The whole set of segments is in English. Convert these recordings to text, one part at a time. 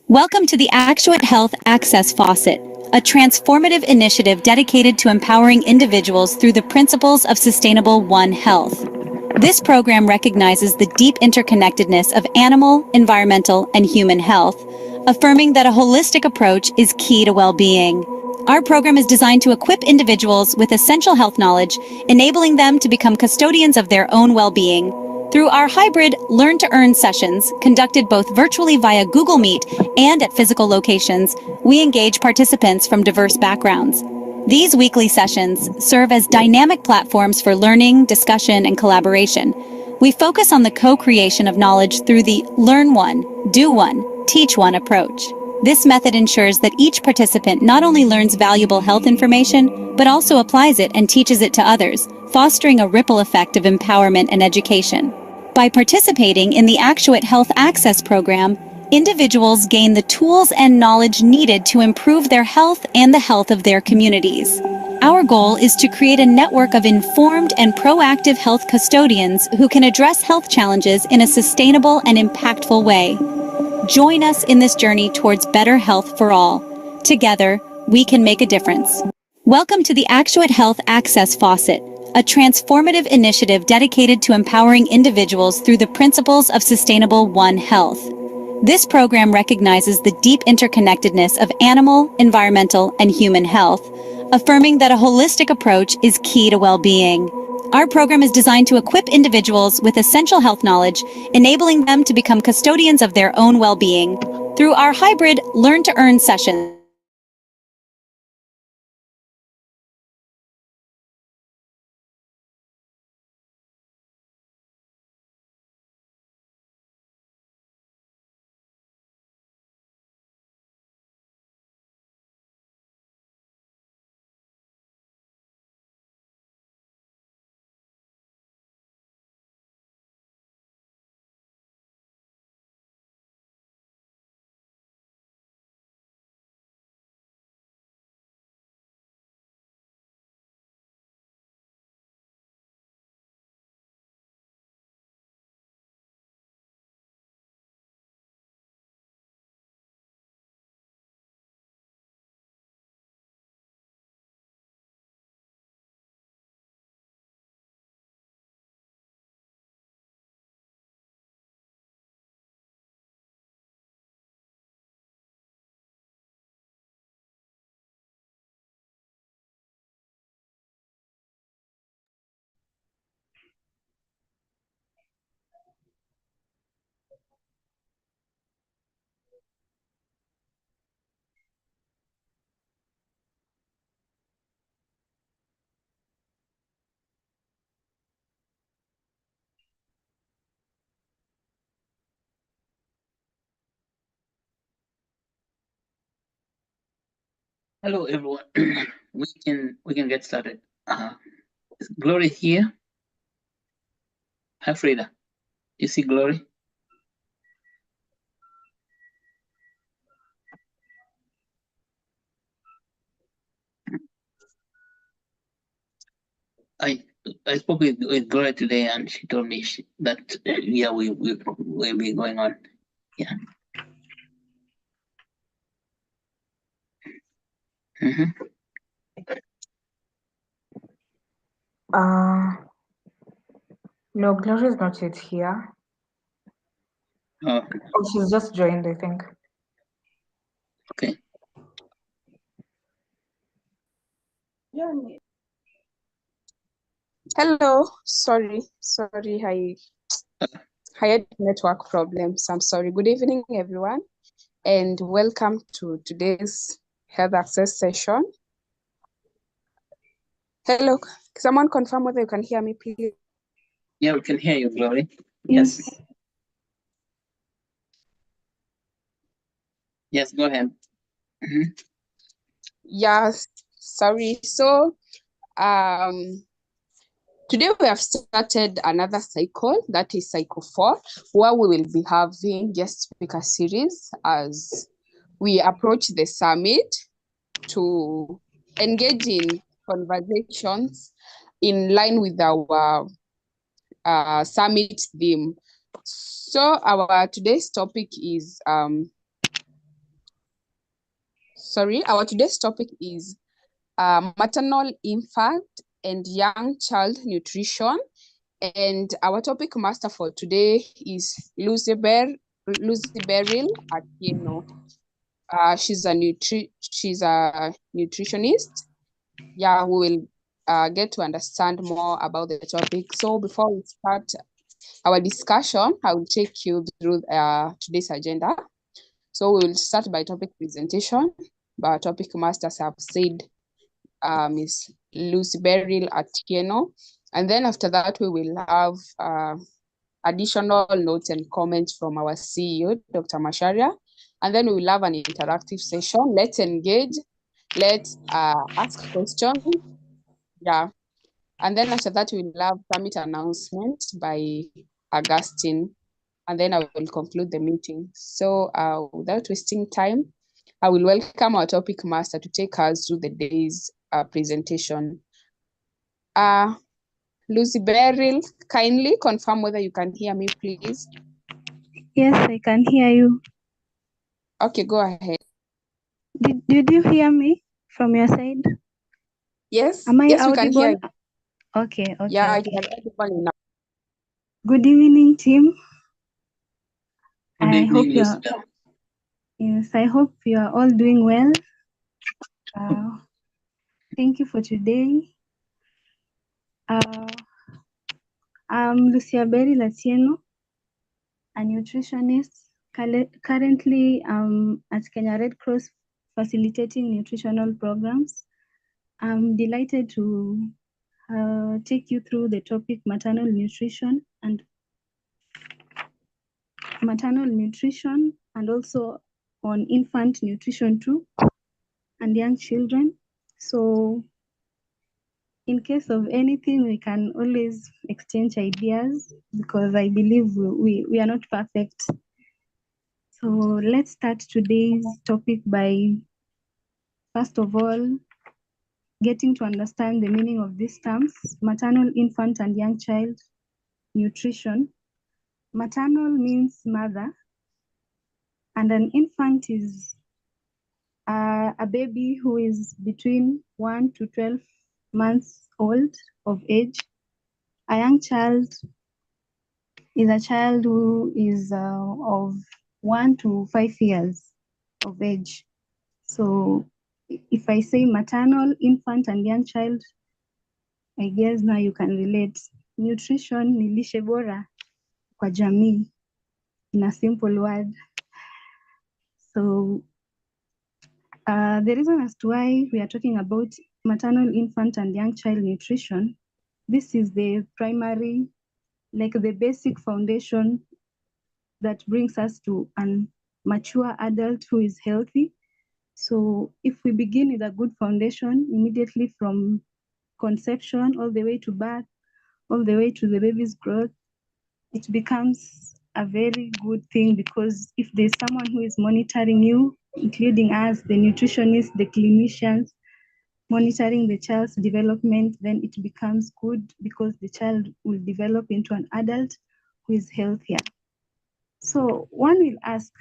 Welcome to the Actuate Health Access Faucet, a transformative initiative dedicated to empowering individuals through the principles of sustainable One Health. This program recognizes the deep interconnectedness of animal, environmental, and human health, affirming that a holistic approach is key to well-being. Our program is designed to equip individuals with essential health knowledge, enabling them to become custodians of their own well-being. Through our hybrid Learn to Earn sessions, conducted both virtually via Google Meet and at physical locations, we engage participants from diverse backgrounds. These weekly sessions serve as dynamic platforms for learning, discussion, and collaboration. We focus on the co-creation of knowledge through the Learn One, Do One, Teach One approach. This method ensures that each participant not only learns valuable health information, but also applies it and teaches it to others, fostering a ripple effect of empowerment and education. By participating in the Actuate Health Access Program, individuals gain the tools and knowledge needed to improve their health and the health of their communities. Our goal is to create a network of informed and proactive health custodians who can address health challenges in a sustainable and impactful way. Join us in this journey towards better health for all. Together, we can make a difference. Welcome to the Actuate Health Access Faucet, a transformative initiative dedicated to empowering individuals through the principles of sustainable One Health. This program recognizes the deep interconnectedness of animal, environmental, and human health, affirming that a holistic approach is key to well-being. Our program is designed to equip individuals with essential health knowledge, enabling them to become custodians of their own well-being. Through our hybrid Learn to Earn sessions, Hello, everyone. we can get started. Is Glory here? Hi, Frida. You see Glory? I I spoke with Glory today, and she told me that yeah, we will be going on. Yeah. Mm-hmm. No, Gloria is not yet here. Oh, Oh, she's just joined, I think. okay. Hello, sorry, I had network problems. I'm sorry. Good evening, everyone, and welcome to today's health access session. Hello, someone confirm whether you can hear me, please. Yeah, we can hear you, Glory. Yes. Yes, go ahead. Mm-hmm. Yes, sorry. So, today we have started another cycle, that is cycle 4, where we will be having guest speaker series as we approach the summit to engage in conversations in line with our summit theme. So our today's topic is Our today's topic is maternal, infant, and young child nutrition. And our topic master for today is Lucy Beryl Atieno. She's a nutritionist. Yeah, we will get to understand more about the topic. So before we start our discussion, I will take you through today's agenda. So we will start by topic presentation. Our topic masters have said Ms. Lucy Beryl Atieno. And then after that, we will have additional notes and comments from our CEO, Dr. Masharia. And then we will have an interactive session. Let's engage. Let's ask questions. Yeah. And then after that, we'll have summit announcement by Augustine. And then I will conclude the meeting. So without wasting time, I will welcome our topic master to take us through the day's presentation. Lucy Beryl, kindly confirm whether you can hear me, please. Yes, I can hear you. Okay, go ahead. Did you hear me from your side? Yes, Am I yes, audible? we can hear you. Okay. Yeah, you are audible now. Good evening, team. Good I hope evening, you are. Lucia. Yes, I hope you are all doing well. Thank you for today. I'm Lucia Beryl Atieno, a nutritionist. Currently, at Kenya Red Cross facilitating nutritional programs. I'm delighted to take you through the topic maternal nutrition and also on infant nutrition too and young children. So in case of anything, we can always exchange ideas because I believe we are not perfect. So let's start today's topic by, first of all, getting to understand the meaning of these terms: maternal, infant, and young child nutrition. Maternal means mother, and an infant is a baby who is between 1 to 12 months old of age. A young child is a child who is of 1 to 5 years of age. So if I say maternal, infant, and young child, I guess now you can relate. Nutrition ni lishe bora kwa jamii, in a simple word. So the reason as to why we are talking about maternal, infant, and young child nutrition, this is the primary, like the basic foundation that brings us to an mature adult who is healthy. So if we begin with a good foundation immediately from conception all the way to birth, all the way to the baby's growth, it becomes a very good thing, because if there's someone who is monitoring you, including us, the nutritionists, the clinicians, monitoring the child's development, then it becomes good because the child will develop into an adult who is healthier. So one will ask,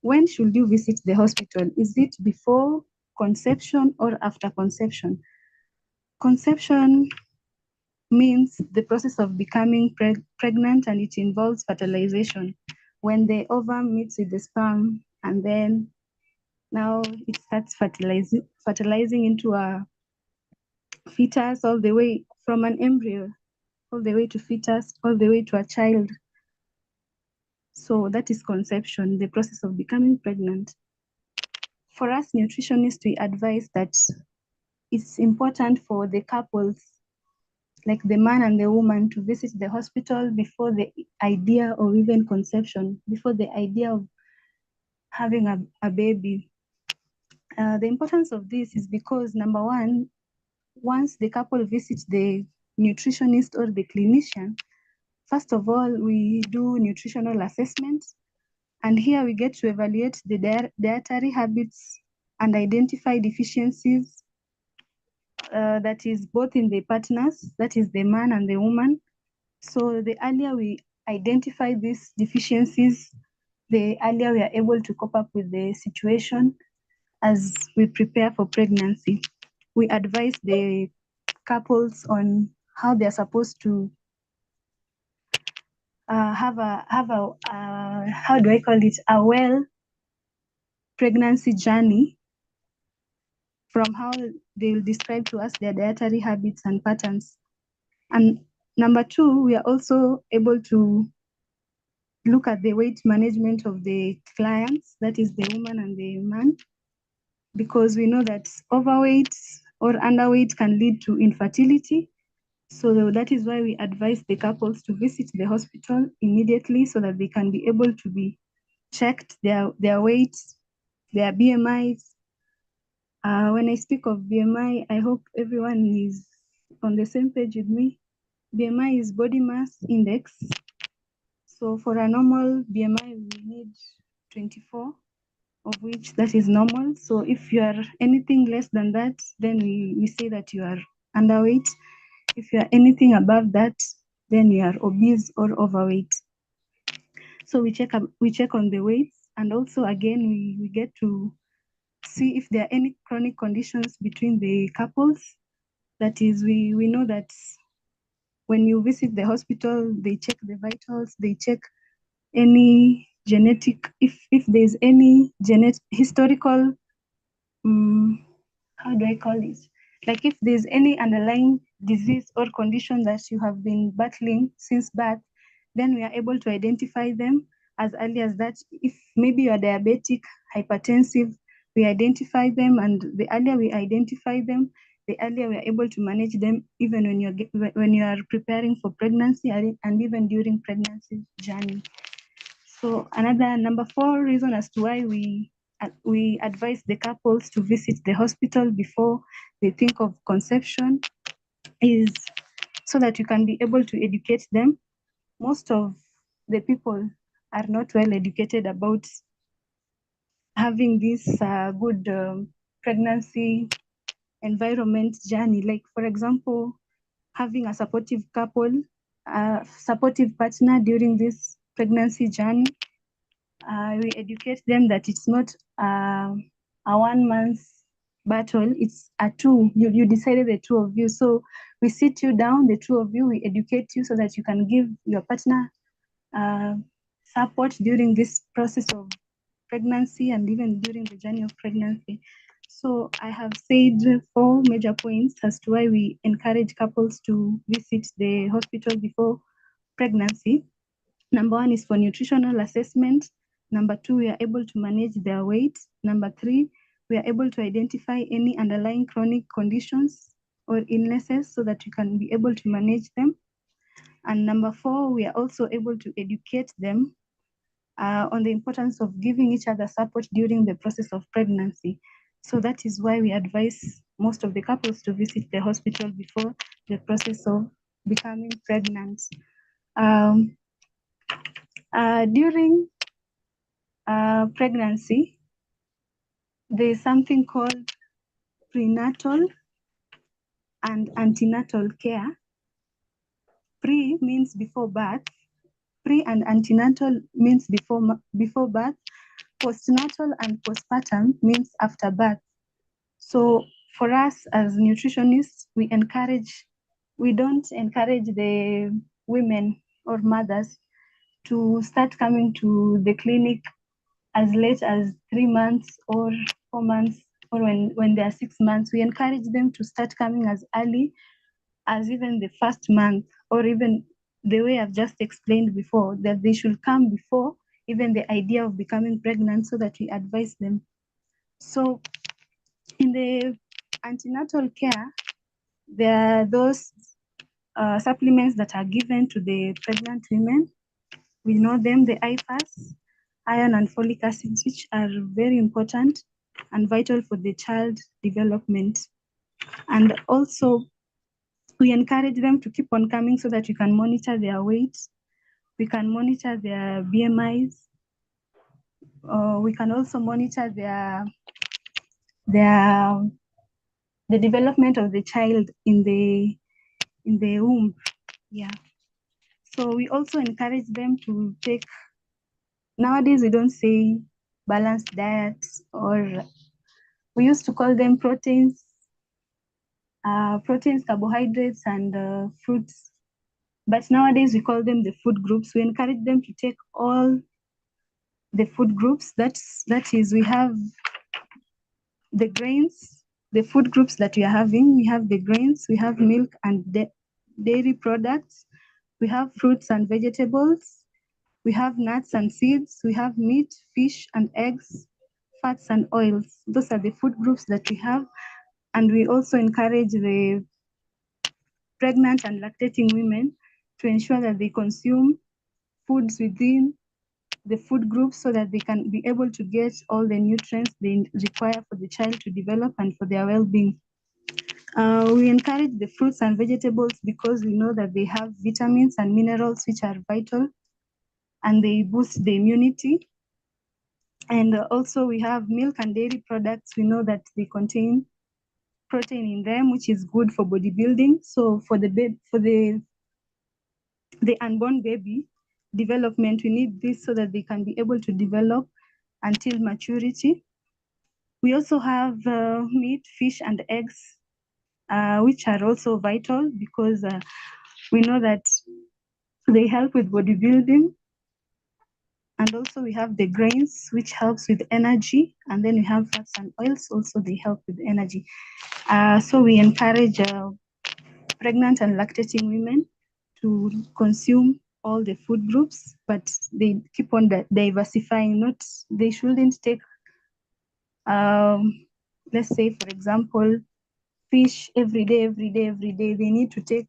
when should you visit the hospital? Is it before conception or after conception? Conception means the process of becoming pregnant, and it involves fertilization. When the ovum meets with the sperm, and then now it starts fertilizing into a fetus, all the way from an embryo, all the way to fetus, all the way to a child. So that is conception, the process of becoming pregnant. For us nutritionists, we advise that it's important for the couples, like the man and the woman, to visit the hospital before the idea of even conception, before the idea of having a baby. The importance of this is because, number one, once the couple visits the nutritionist or the clinician, first of all, we do nutritional assessments. And here we get to evaluate the dietary habits and identify deficiencies that is both in the partners, that is the man and the woman. So the earlier we identify these deficiencies, the earlier we are able to cope up with the situation as we prepare for pregnancy. We advise the couples on how they're supposed to have a how do I call it, a well pregnancy journey, from how they will describe to us their dietary habits and patterns. And number two, we are also able to look at the weight management of the clients, that is the woman and the man, because we know that overweight or underweight can lead to infertility. So that is why we advise the couples to visit the hospital immediately so that they can be able to be checked, their weight, their BMIs. When I speak of BMI, I hope everyone is on the same page with me. BMI is body mass index. So for a normal BMI, we need 24, of which that is normal. So if you are anything less than that, then we say that you are underweight. If you are anything above that, then you are obese or overweight. So we check on the weights, and also again we get to see if there are any chronic conditions between the couples. That is, we know that when you visit the hospital, they check the vitals, they check any genetic, if there's any historical, how do I call it? Like if there's any underlying disease or condition that you have been battling since birth, then we are able to identify them as early as that. If maybe you are diabetic, hypertensive, we identify them, and the earlier we identify them, the earlier we are able to manage them, even when you are preparing for pregnancy and even during pregnancy journey. So another number 4 reason as to why we advise the couples to visit the hospital before they think of conception is so that you can be able to educate them. Most of the people are not well educated about having this good pregnancy environment journey. Like, for example, having a supportive couple, a supportive partner during this pregnancy journey. We educate them that it's not a 1 month battle, it's a two. You decided, the two of you. So we sit you down, the two of you, we educate you so that you can give your partner support during this process of pregnancy and even during the journey of pregnancy. So I have said 4 major points as to why we encourage couples to visit the hospital before pregnancy. Number 1 is for nutritional assessment. Number 2, we are able to manage their weight. Number 3, we are able to identify any underlying chronic conditions or illnesses so that you can be able to manage them. And number 4, we are also able to educate them on the importance of giving each other support during the process of pregnancy. So that is why we advise most of the couples to visit the hospital before the process of becoming pregnant. During pregnancy, there is something called prenatal and antenatal care. Pre means before birth. Pre and antenatal means before birth. Postnatal and postpartum means after birth. So for us as nutritionists, we don't encourage the women or mothers to start coming to the clinic as late as 3 months or 4 months, or when they are 6 months. We encourage them to start coming as early as even the first month, or even the way I've just explained before, that they should come before even the idea of becoming pregnant, so that we advise them. So in the antenatal care, there are those supplements that are given to the pregnant women. We know them, the IFAS, iron and folic acids, which are very important and vital for the child development. And also, we encourage them to keep on coming so that we can monitor their weight, we can monitor their BMIs, we can also monitor the development of the child in the womb. Yeah. So we also encourage them to take, nowadays we don't say balanced diets or We used to call them proteins, carbohydrates, and fruits. But nowadays we call them the food groups. We encourage them to take all the food groups. That is, we have the grains, the food groups that we are having. We have the grains, we have milk and dairy products, we have fruits and vegetables, we have nuts and seeds, we have meat, fish and eggs, fats and oils. Those are the food groups that we have. And we also encourage the pregnant and lactating women to ensure that they consume foods within the food groups so that they can be able to get all the nutrients they require for the child to develop and for their well-being. We encourage the fruits and vegetables because we know that they have vitamins and minerals which are vital and they boost the immunity. And also we have milk and dairy products. We know that they contain protein in them, which is good for bodybuilding. So for the unborn baby development, we need this so that they can be able to develop until maturity. We also have meat, fish, and eggs, which are also vital because we know that they help with bodybuilding. And also we have the grains, which helps with energy. And then we have fats and oils, also they help with energy. So we encourage pregnant and lactating women to consume all the food groups, but they keep on diversifying. They shouldn't take, let's say, for example, fish every day. They need to take,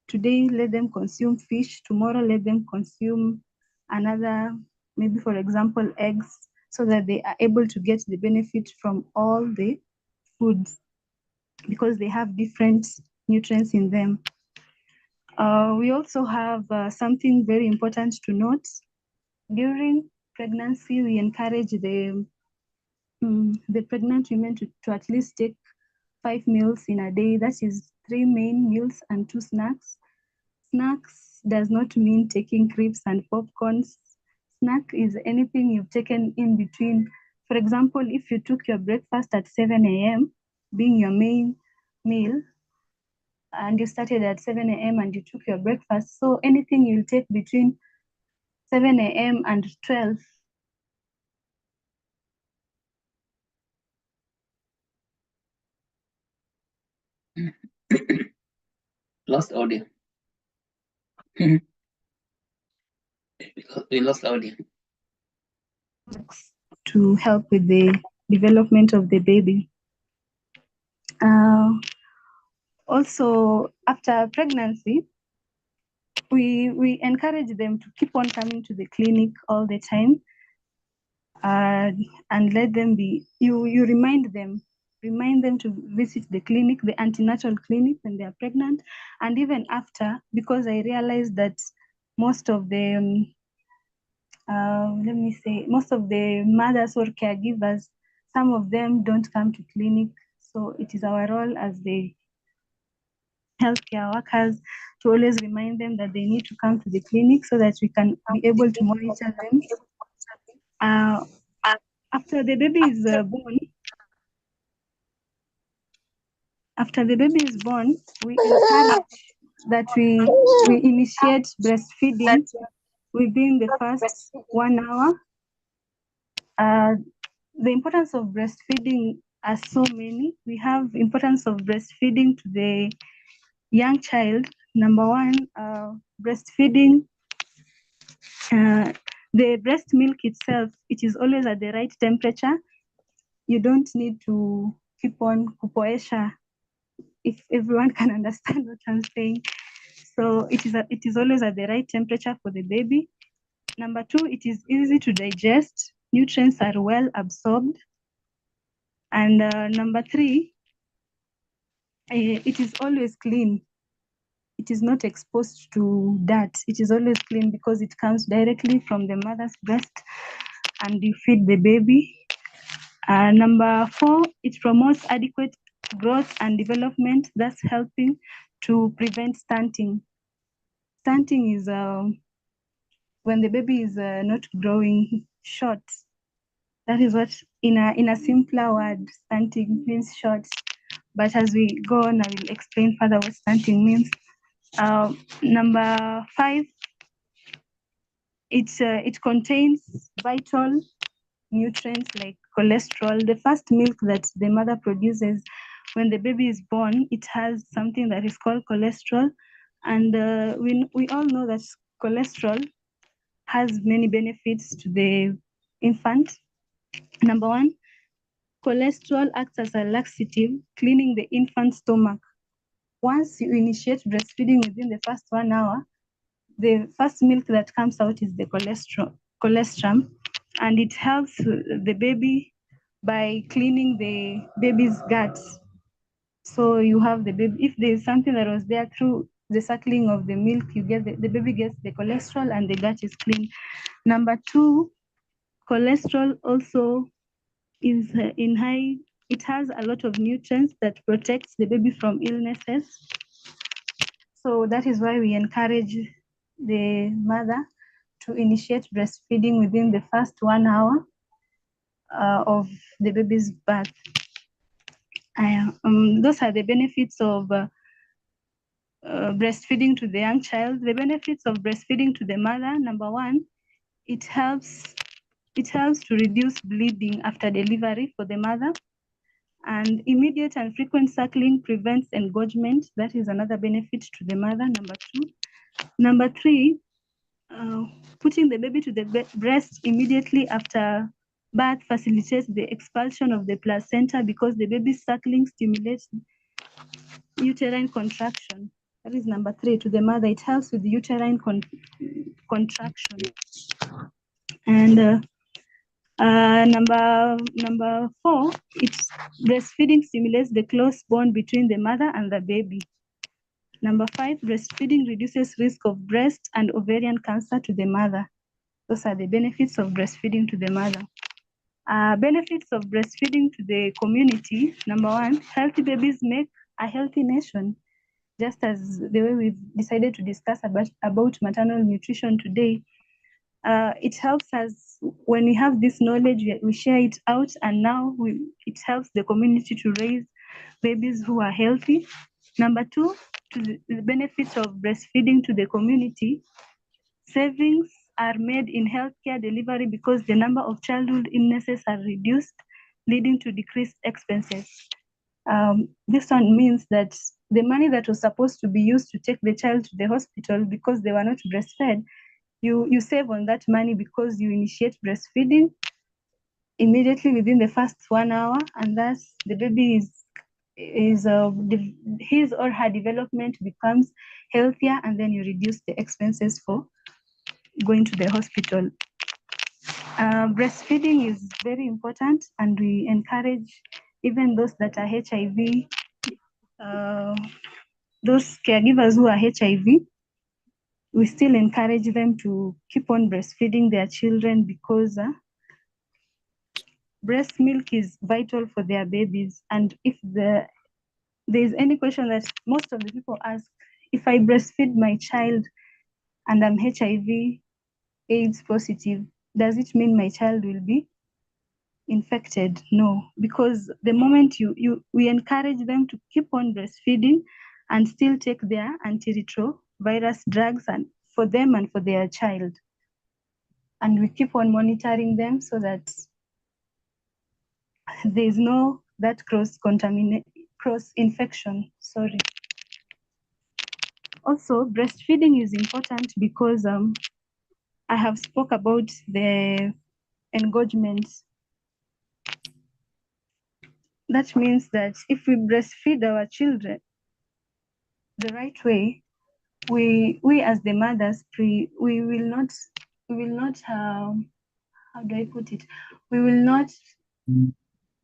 today let them consume fish, tomorrow let them consume another, maybe for example, eggs, so that they are able to get the benefit from all the foods because they have different nutrients in them. We also have something very important to note. During pregnancy, we encourage the pregnant women to at least take 5 meals in a day. That is 3 main meals and 2 snacks. Snacks does not mean taking crisps and popcorns. Snack is anything you've taken in between. For example, if you took your breakfast at 7 a.m., being your main meal, and you started at 7 a.m. and you took your breakfast, so anything you'll take between 7 a.m. and 12. Lost audio. We lost audio. To help with the development of the baby. Also, after pregnancy, we encourage them to keep on coming to the clinic all the time, and let them be, you remind them to visit the clinic, the antenatal clinic, when they are pregnant, and even after, because I realized that most of the most of the mothers or caregivers, some of them don't come to clinic. So it is our role as the healthcare workers to always remind them that they need to come to the clinic so that we can be able to monitor them. After the baby is born, we encourage that we initiate breastfeeding within the first 1 hour. The importance of breastfeeding are so many. We have importance of breastfeeding to the young child. Number one, breastfeeding, the breast milk itself, it is always at the right temperature. You don't need to keep on kupoesha, if everyone can understand what I'm saying. So it is always at the right temperature for the baby. Number two, it is easy to digest. Nutrients are well absorbed. And number three, it is always clean. It is not exposed to dirt. It is always clean because it comes directly from the mother's breast and you feed the baby. Number four, it promotes adequate growth and development, thus helping to prevent stunting. Stunting is when the baby is not growing short. That is what in a simpler word, stunting means short. But as we go on, I will explain further what stunting means. Number 5, it contains vital nutrients like cholesterol. The first milk that the mother produces when the baby is born, it has something that is called cholesterol. And we all know that cholesterol has many benefits to the infant. Number 1, cholesterol acts as a laxative, cleaning the infant's stomach. Once you initiate breastfeeding within the first 1 hour, the first milk that comes out is the colostrum, and it helps the baby by cleaning the baby's guts. So you have the baby, if there's something that was there through the suckling of the milk, you get the baby gets the cholesterol and the gut is clean. Number 2, cholesterol also is in high, it has a lot of nutrients that protects the baby from illnesses. So that is why we encourage the mother to initiate breastfeeding within the first 1 hour of the baby's birth. Those are the benefits of breastfeeding to the young child. The benefits of breastfeeding to the mother: number 1, it helps to reduce bleeding after delivery for the mother, and immediate and frequent suckling prevents engorgement. That is another benefit to the mother. Number 2. Number 3, putting the baby to the breast immediately after birth facilitates the expulsion of the placenta because the baby's suckling stimulates uterine contraction. That is number 3 to the mother. It helps with uterine contraction. And number 4, it's breastfeeding stimulates the close bond between the mother and the baby. Number 5, breastfeeding reduces risk of breast and ovarian cancer to the mother. Those are the benefits of breastfeeding to the mother. Benefits of breastfeeding to the community: number 1, healthy babies make a healthy nation. Just as the way we've decided to discuss about maternal nutrition today, it helps us when we have this knowledge, we share it out, and now it helps the community to raise babies who are healthy. Number 2, to the benefits of breastfeeding to the community: savings are made in healthcare delivery because the number of childhood illnesses are reduced, leading to decreased expenses. This one means that the money that was supposed to be used to take the child to the hospital because they were not breastfed, you save on that money because you initiate breastfeeding immediately within the first 1 hour, and thus the baby his or her development becomes healthier, and then you reduce the expenses for going to the hospital. Breastfeeding is very important, and we encourage even those that are HIV, those caregivers who are HIV, we still encourage them to keep on breastfeeding their children because breast milk is vital for their babies. And if there is any question that most of the people ask, if I breastfeed my child and I'm HIV AIDS positive, does it mean my child will be infected? No, because the moment we encourage them to keep on breastfeeding and still take their antiretrovirus drugs and for them and for their child. And we keep on monitoring them so that there is no that cross infection. Sorry. Also, breastfeeding is important because I have spoke about the engorgement. That means that if we breastfeed our children the right way, we as the mothers we will not how do I put it? We will not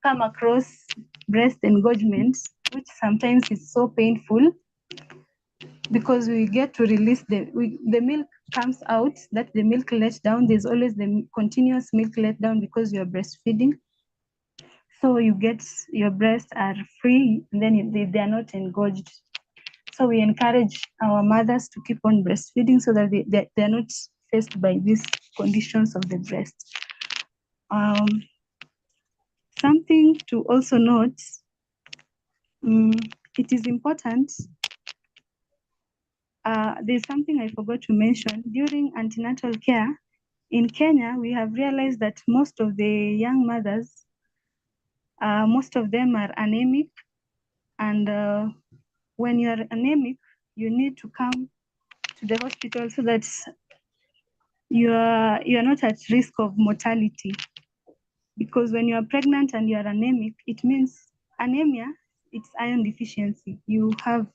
come across breast engorgement, which sometimes is so painful because we get to release the milk comes out, that the milk let down. There's always the continuous milk let down because you're breastfeeding. So you get your breasts are free, and then they are not engorged. So we encourage our mothers to keep on breastfeeding so that they are not faced by these conditions of the breast. Something to also note, it is important. There's something I forgot to mention. During antenatal care in Kenya, we have realized that most of the young mothers, most of them are anemic. And when you are anemic, you need to come to the hospital so that you are not at risk of mortality. Because when you are pregnant and you are anemic, it means anemia, it's iron deficiency. You have,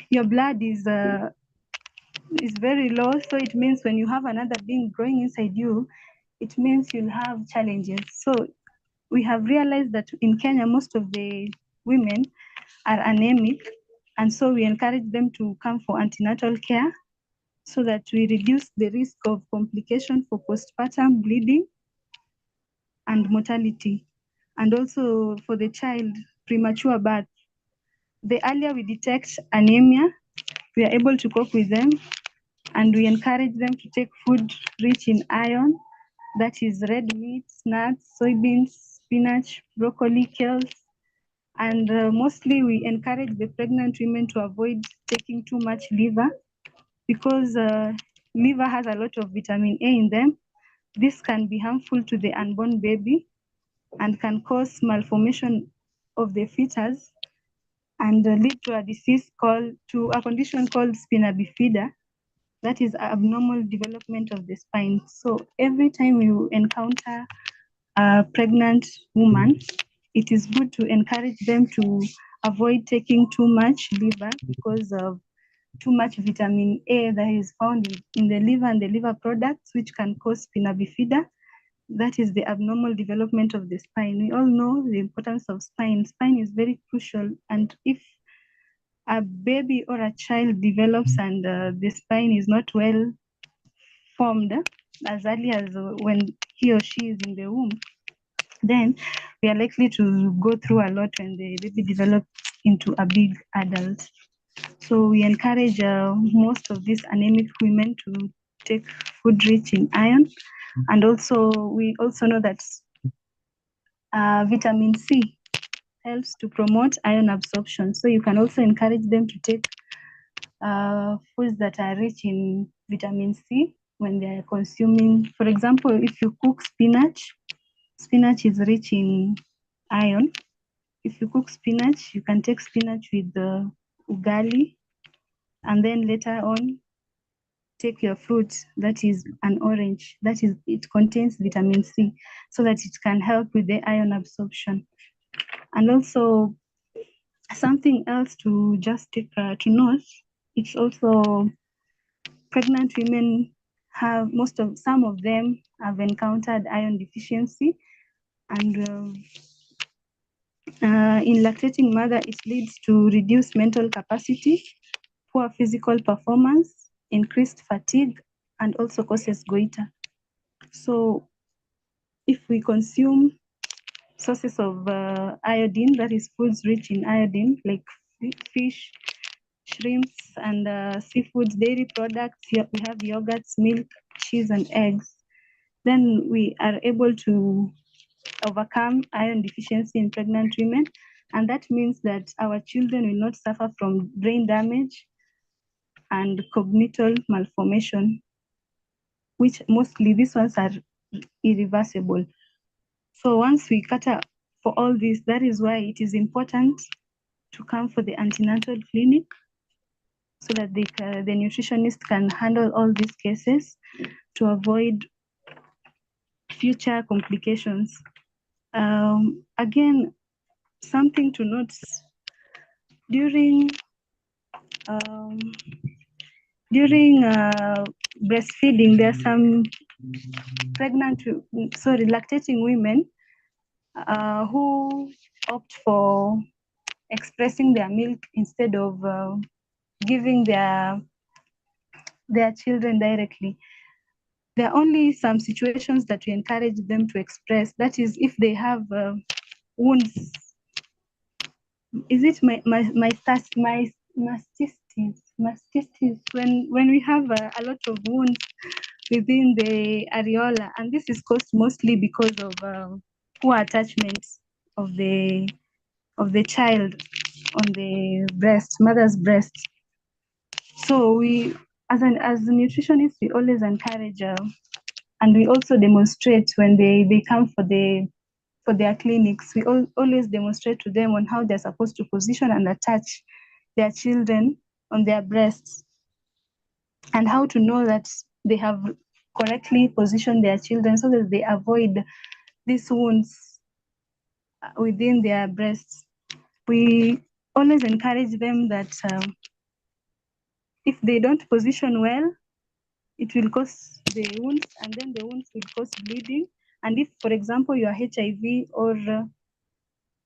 your blood is very low, so it means when you have another being growing inside you, it means you'll have challenges. So we have realized that in Kenya, most of the women are anemic, and so we encourage them to come for antenatal care so that we reduce the risk of complication for postpartum bleeding and mortality, and also for the child, premature birth. The earlier we detect anemia, we are able to cope with them, and we encourage them to take food rich in iron, that is red meats, nuts, soybeans, spinach, broccoli, kales, and mostly we encourage the pregnant women to avoid taking too much liver, because liver has a lot of vitamin A in them. This can be harmful to the unborn baby and can cause malformation of the fetus and lead to a condition called spina bifida, that is abnormal development of the spine. So every time you encounter a pregnant woman, it is good to encourage them to avoid taking too much liver because of too much vitamin A that is found in the liver and the liver products, which can cause spina bifida. That is the abnormal development of the spine. We all know the importance of spine. Spine is very crucial, and if a baby or a child develops and the spine is not well formed as early as when he or she is in the womb, then we are likely to go through a lot when the baby develops into a big adult. So we encourage most of these anemic women to take food rich in iron. And also, we also know that vitamin C helps to promote iron absorption. So you can also encourage them to take foods that are rich in vitamin C when they are consuming. For example, if you cook spinach, spinach is rich in iron. If you cook spinach, you can take spinach with the ugali, and then later on take your fruit, that is an orange, that is, it contains vitamin C, so that it can help with the iron absorption. And also something else to just take to note, it's also pregnant women have, some of them have encountered iron deficiency, and in lactating mother, it leads to reduced mental capacity, poor physical performance, increased fatigue, and also causes goiter. So if we consume sources of iodine, that is foods rich in iodine, like fish, shrimps, and seafoods, dairy products, we have yogurts, milk, cheese, and eggs, then we are able to overcome iron deficiency in pregnant women. And that means that our children will not suffer from brain damage and cognitive malformation, which mostly these ones are irreversible. So once we cater for all this, that is why it is important to come for the antenatal clinic so that the nutritionist can handle all these cases to avoid future complications. Again, something to note, during breastfeeding, there are some lactating women who opt for expressing their milk instead of giving their children directly. There are only some situations that we encourage them to express. That is, if they have wounds. Is it mastitis? When we have a lot of wounds within the areola, and this is caused mostly because of poor attachment of the child on the breast, mother's breast. So we, as nutritionists, we always encourage, and we also demonstrate when they come for their clinics. We always demonstrate to them on how they're supposed to position and attach their children on their breasts, and how to know that they have correctly positioned their children so that they avoid these wounds within their breasts. We always encourage them that if they don't position well, it will cause the wounds, and then the wounds will cause bleeding. And if, for example, you are HIV, or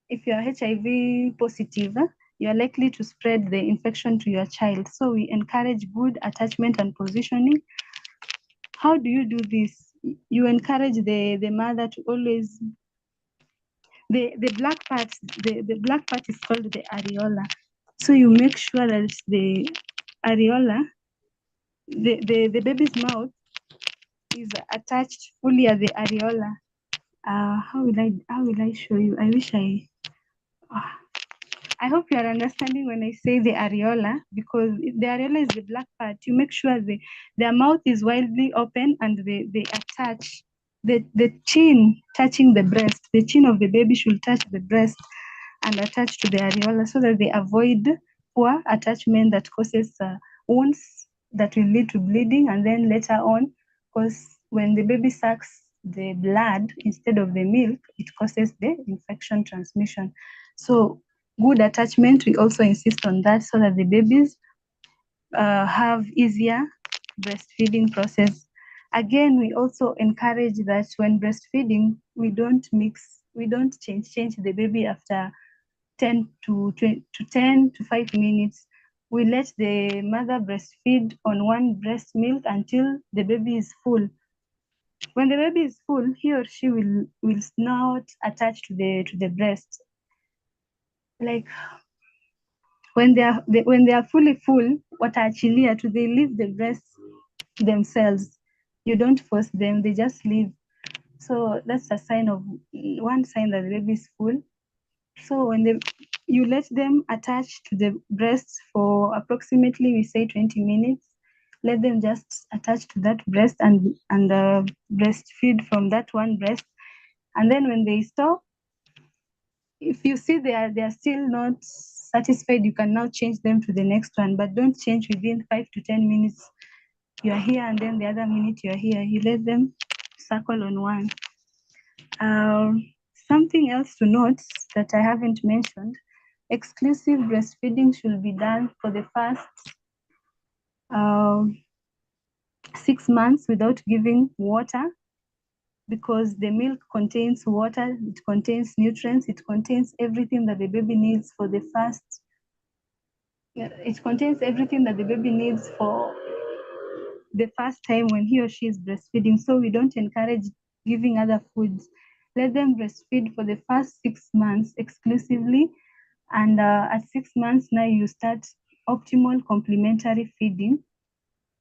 if you are HIV positive, you are likely to spread the infection to your child. So we encourage good attachment and positioning. How do you do this? You encourage the mother to always, the black part, the black part is called the areola. So you make sure that the areola, the baby's mouth is attached fully at the areola. How will I show you? I hope you are understanding when I say the areola, because the areola is the black part. You make sure their mouth is widely open, and they attach the chin touching the breast. The chin of the baby should touch the breast and attach to the areola, so that they avoid poor attachment that causes wounds that will lead to bleeding, and then later on, because when the baby sucks the blood instead of the milk, it causes the infection transmission. So good attachment, we also insist on that, so that the babies have easier breastfeeding process. Again, we also encourage that when breastfeeding, we don't change the baby after 10 to 5 minutes. We let the mother breastfeed on one breast milk until the baby is full. When the baby is full, he or she will not attach to the breast. Like when they are fully full, wataachilia to, they leave the breast themselves. You don't force them, they just leave. So that's one sign that the baby is full. So when you let them attach to the breast for approximately, we say 20 minutes. Let them just attach to that breast and breastfeed from that one breast. And then when they stop, if you see they are still not satisfied, you can now change them to the next one, but don't change within 5 to 10 minutes. You are here, and then the other minute you are here. You let them circle on one. Something else to note that I haven't mentioned: exclusive breastfeeding should be done for the first 6 months without giving water, because the milk contains water, it contains nutrients, it contains everything that the baby needs for the first, it contains everything that the baby needs for the first time when he or she is breastfeeding. So we don't encourage giving other foods. Let them breastfeed for the first 6 months exclusively. And at 6 months now, you start optimal complementary feeding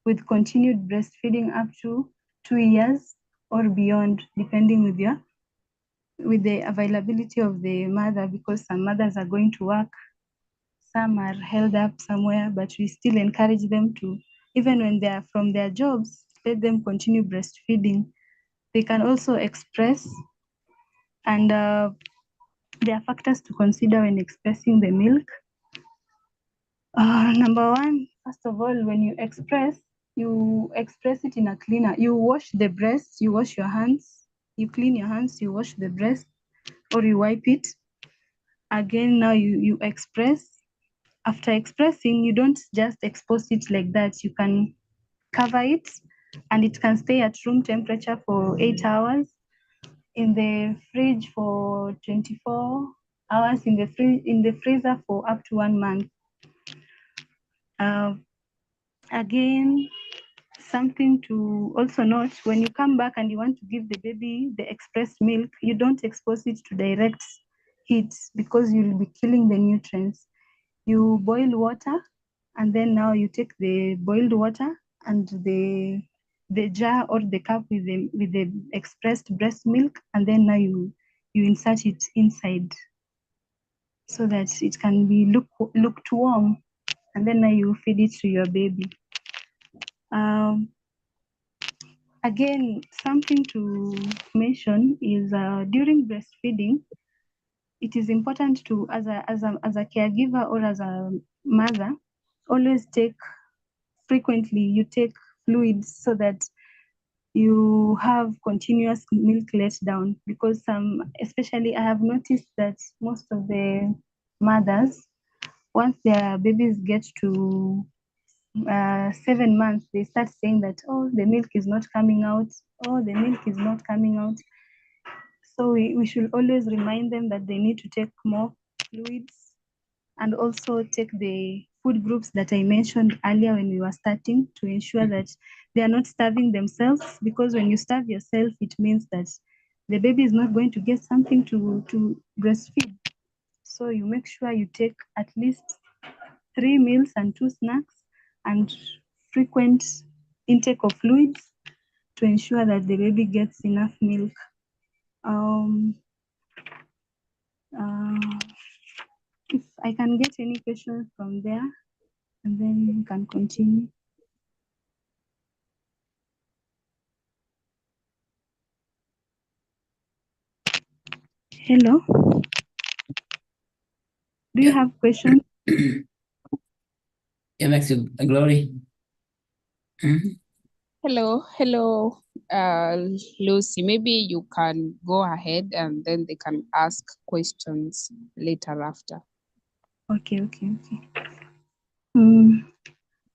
with continued breastfeeding up to 2 years or beyond, depending with the availability of the mother, because some mothers are going to work, some are held up somewhere, but we still encourage them to, even when they are from their jobs, let them continue breastfeeding. They can also express, and there are factors to consider when expressing the milk. Number one, first of all, when you express it in a cleaner. You wash the breast, you wash your hands, you clean your hands, you wash the breast, or you wipe it. Again, now you express. After expressing, you don't just expose it like that. You can cover it, and it can stay at room temperature for 8 hours, in the fridge for 24 hours, in the freezer for up to 1 month. Again, something to also note: when you come back and you want to give the baby the expressed milk, you don't expose it to direct heat, because you'll be killing the nutrients. You boil water, and then now you take the boiled water and the jar or the cup with the expressed breast milk, and then now you you insert it inside so that it can be looked warm, and then you feed it to your baby. Again, something to mention is during breastfeeding, it is important to, as a caregiver or as a mother, always frequently you take fluids so that you have continuous milk let down, because especially I have noticed that most of the mothers, once their babies get to 7 months, they start saying that, oh, the milk is not coming out, oh, the milk is not coming out. So we should always remind them that they need to take more fluids, and also take the food groups that I mentioned earlier when we were starting, to ensure that they are not starving themselves, because when you starve yourself, it means that the baby is not going to get something to breastfeed. So you make sure you take at least 3 meals and 2 snacks, and frequent intake of fluids to ensure that the baby gets enough milk. If I can get any questions from there, and then we can continue. Hello. Do you have questions? Yeah, Maxi, Glory. Hello, Lucy. Maybe you can go ahead and then they can ask questions later after. Okay.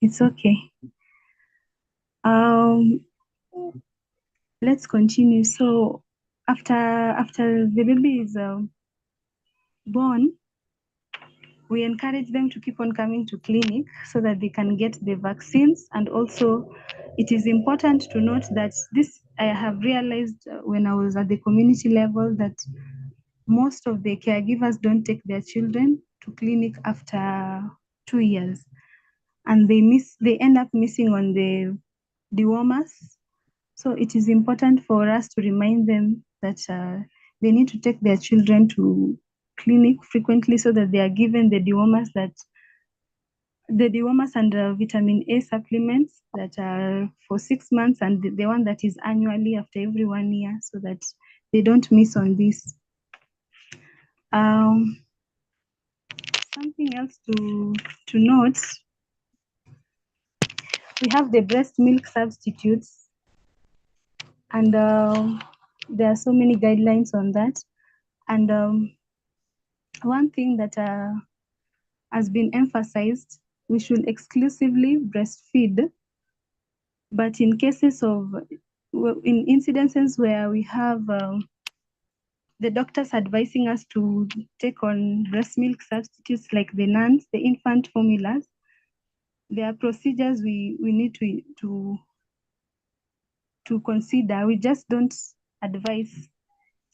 It's okay. Let's continue. So after the baby is born, we encourage them to keep on coming to clinic so that they can get the vaccines. And also, it is important to note that this, I have realized when I was at the community level, that most of the caregivers don't take their children to clinic after 2 years, and they end up missing on the dewormers. So it is important for us to remind them that they need to take their children to clinic frequently, so that they are given the dewormers and vitamin A supplements that are for 6 months, and the one that is annually after every 1 year, so that they don't miss on this. Something else to note, we have the breast milk substitutes, and there are so many guidelines on that. And one thing that has been emphasized, we should exclusively breastfeed, but in cases of, in incidences where we have the doctors advising us to take on breast milk substitutes, like the NANs, the infant formulas, there are procedures we need to consider. We just don't advise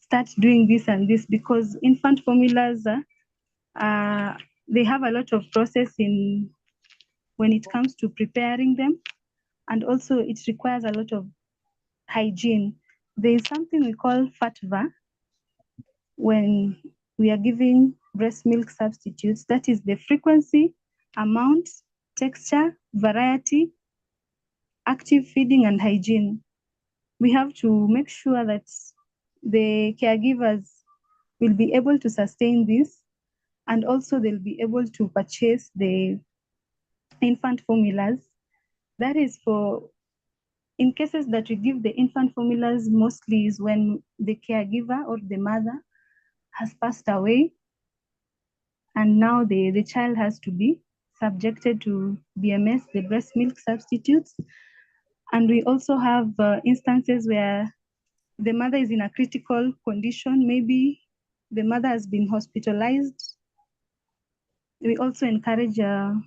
start doing this and this, because infant formulas, they have a lot of process in when it comes to preparing them, and also it requires a lot of hygiene. There is something we call FATVA when we are giving breast milk substitutes. That is the frequency, amount, texture, variety, active feeding, and hygiene. We have to make sure that the caregivers will be able to sustain this, and also they'll be able to purchase the infant formulas. That is for, in cases that we give the infant formulas, mostly is when the caregiver or the mother has passed away, and now the child has to be subjected to BMS, the breast milk substitutes. And we also have instances where the mother is in a critical condition. Maybe the mother has been hospitalized. We also encourage the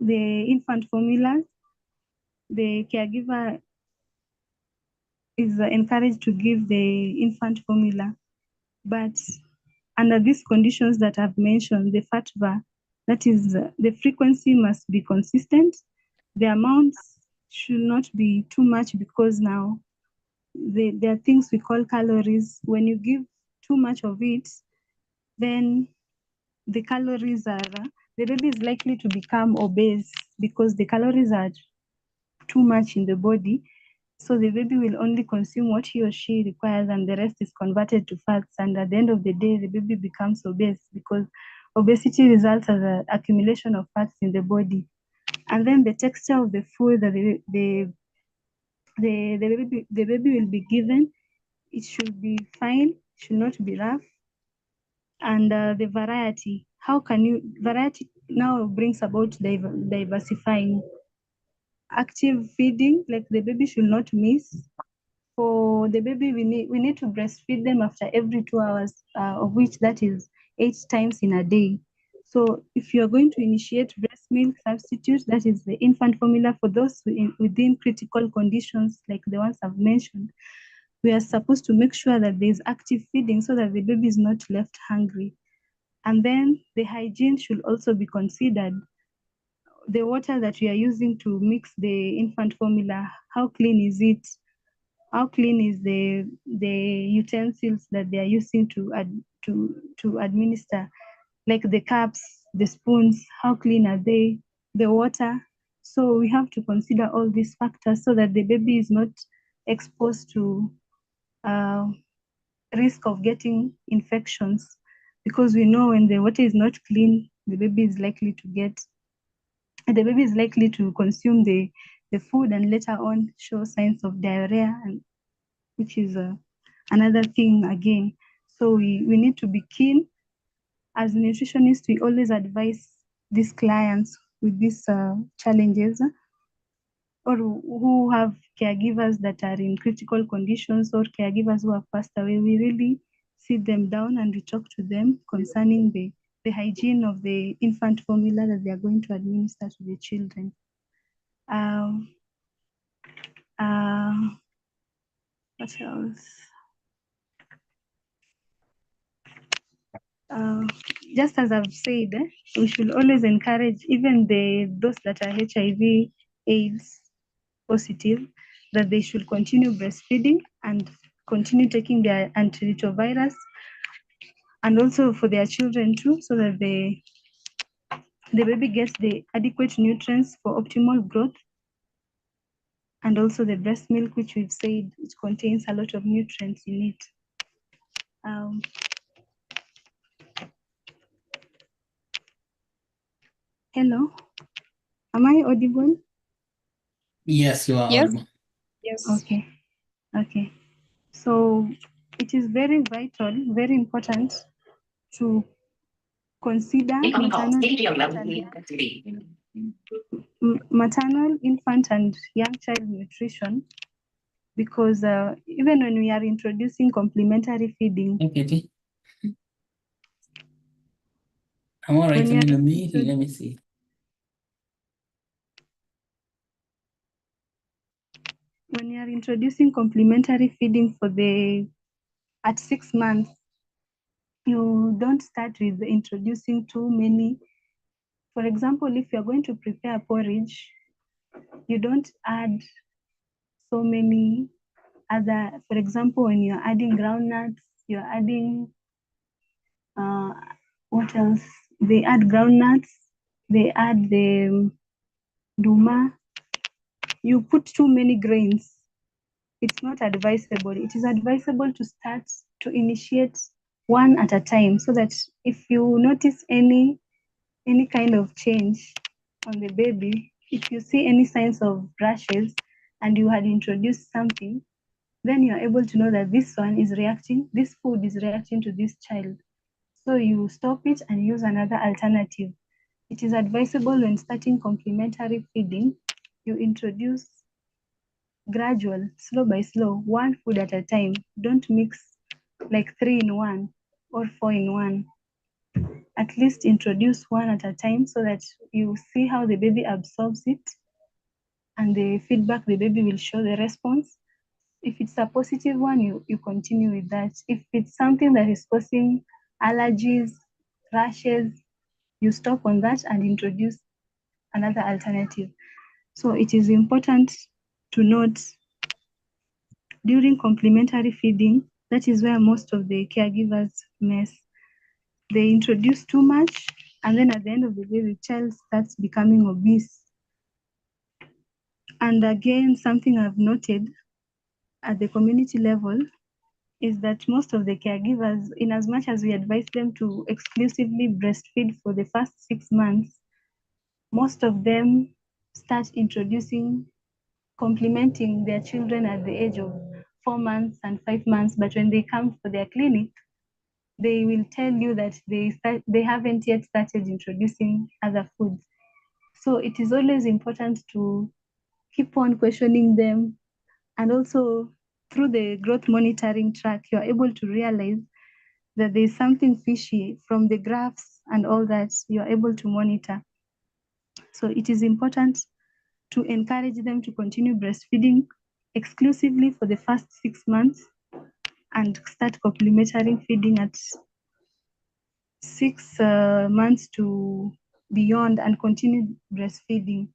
infant formulas. The caregiver is encouraged to give the infant formula. But under these conditions that I've mentioned, the FATVA, that is, the frequency must be consistent. The amounts should not be too much, because now there are things we call calories. When you give too much of it, then the calories are, the baby is likely to become obese because the calories are too much in the body. So the baby will only consume what he or she requires, and the rest is converted to fats. And at the end of the day, the baby becomes obese because obesity results as an accumulation of fats in the body. And then the texture of the food that the baby will be given, it should be fine, should not be rough. And the variety, variety now brings about diversifying. Active feeding, like the baby should not miss. For the baby, we need to breastfeed them after every 2 hours, of which that is 8 times in a day. So if you're going to initiate breast milk substitute, that is the infant formula for those within critical conditions like the ones I've mentioned, we are supposed to make sure that there's active feeding so that the baby is not left hungry. And then the hygiene should also be considered. The water that we are using to mix the infant formula, how clean is it? How clean is the utensils that they are using to administer, like the cups, the spoons, how clean are they, the water? So we have to consider all these factors so that the baby is not exposed to risk of getting infections, because we know when the water is not clean, the baby is likely to consume the food and later on show signs of diarrhea, and which is another thing again. So we need to be keen. As nutritionists, we always advise these clients with these challenges, or who have caregivers that are in critical conditions or caregivers who have passed away. We really sit them down and we talk to them concerning the hygiene of the infant formula that they are going to administer to the children. What else? Just as I've said, we should always encourage even those that are HIV/AIDS positive, that they should continue breastfeeding and continue taking their antiretrovirus, and also for their children too, so that the baby gets the adequate nutrients for optimal growth. And also the breast milk, which we've said, it contains a lot of nutrients in it. Hello, am I audible? Yes, you are Yes. audible. Yes. Okay. So it is very vital, very important to consider maternal, infant, and young child nutrition, because even when we are introducing complementary feeding, Okay. I'm all right. I'm in a meeting. Let me see. when you are introducing complementary feeding at 6 months, you don't start with introducing too many. For example, if you're going to prepare porridge, you don't add so many other, for example, when you're adding groundnuts, you're adding, what else? They add groundnuts, they add the duma. You put too many grains. It's not advisable. It is advisable to initiate one at a time, so that if you notice any kind of change on the baby, if you see any signs of rashes and you had introduced something, then you're able to know that this food is reacting to this child. So you stop it and use another alternative. It is advisable when starting complementary feeding, you introduce gradual, slow by slow, one food at a time. Don't mix like 3 in 1 or 4 in 1. At least introduce one at a time so that you see how the baby absorbs it, and the feedback the baby will show the response. If it's a positive one, you continue with that. If it's something that is causing allergies, rashes, you stop on that and introduce another alternative. So it is important to note during complementary feeding, that is where most of the caregivers mess. They introduce too much, and then at the end of the day, the child starts becoming obese. And again, something I've noted at the community level is that most of the caregivers, in as much as we advise them to exclusively breastfeed for the first 6 months, most of them start introducing, complementing their children at the age of 4 months and 5 months. But when they come for their clinic, they will tell you that they haven't yet started introducing other foods. So it is always important to keep on questioning them. And also through the growth monitoring track, you're able to realize that there's something fishy from the graphs and all that you're able to monitor. So it is important to encourage them to continue breastfeeding exclusively for the first 6 months and start complementary feeding at 6 months to beyond and continue breastfeeding.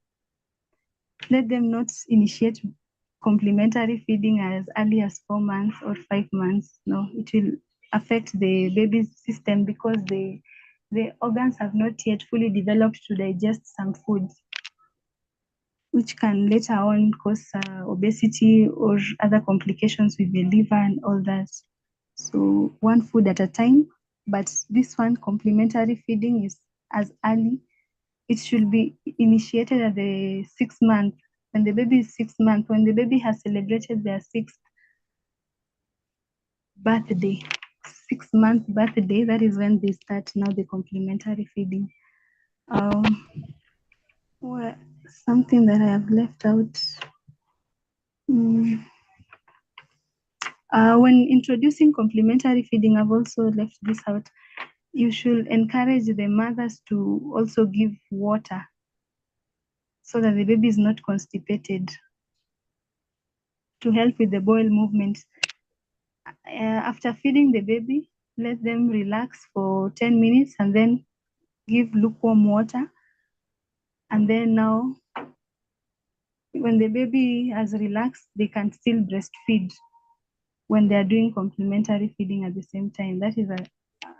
Let them not initiate complementary feeding as early as 4 months or 5 months. No, it will affect the baby's system because the organs have not yet fully developed to digest some foods, which can later on cause obesity or other complications with the liver and all that. So one food at a time, but this one complementary feeding is as early. It should be initiated at the 6 month. When the baby is 6 months, when the baby has celebrated their 6th birthday, 6-month birthday, that is when they start now the complementary feeding. Well, something that I have left out. When introducing complementary feeding, I've also left this out. You should encourage the mothers to also give water so that the baby is not constipated, to help with the bowel movement. After feeding the baby, let them relax for 10 minutes and then give lukewarm water. And then now, when the baby has relaxed, they can still breastfeed when they are doing complementary feeding at the same time. That is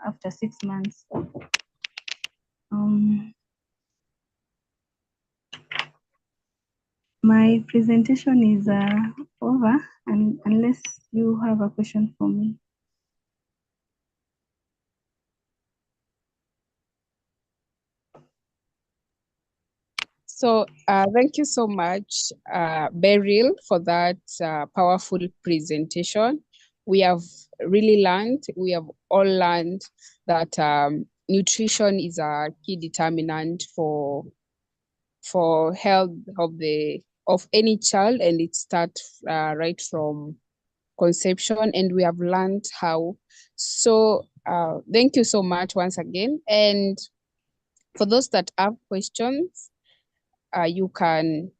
after 6 months. My presentation is over, and unless you have a question for me. So thank you so much, Beryl, for that powerful presentation. We have really learned, we have all learned that nutrition is a key determinant for health of any child, and it starts right from conception, and we have learned how. So thank you so much once again. And for those that have questions, you can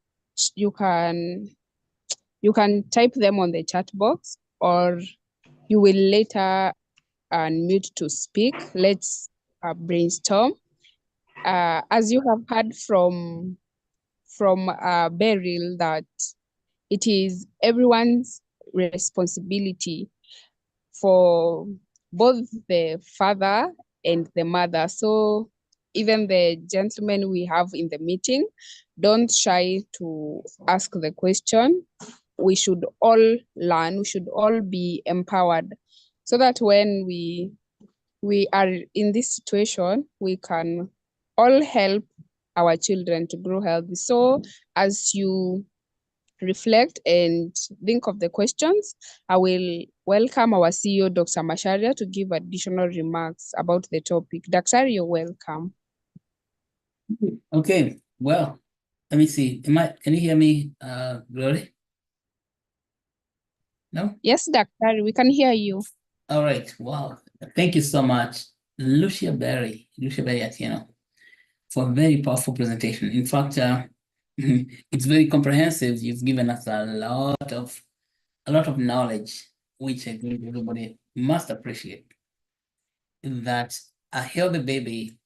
type them on the chat box, or you will later unmute to speak. Let's brainstorm. As you have heard from Beryl, that it is everyone's responsibility, for both the father and the mother. So even the gentlemen we have in the meeting, don't shy to ask the question. We should all learn, we should all be empowered, so that when we are in this situation, we can all help our children to grow healthy. So as you reflect and think of the questions, I will welcome our CEO, Dr. Macharia, to give additional remarks about the topic. Dr. You're welcome. Okay, well, let me see. Can you hear me, Glory? No? Yes, Dr. We can hear you. All right, wow. Thank you so much, Lucia Berry Atieno, for a very powerful presentation. In fact, it's very comprehensive. You've given us a lot of knowledge, which I think everybody must appreciate. That a healthy baby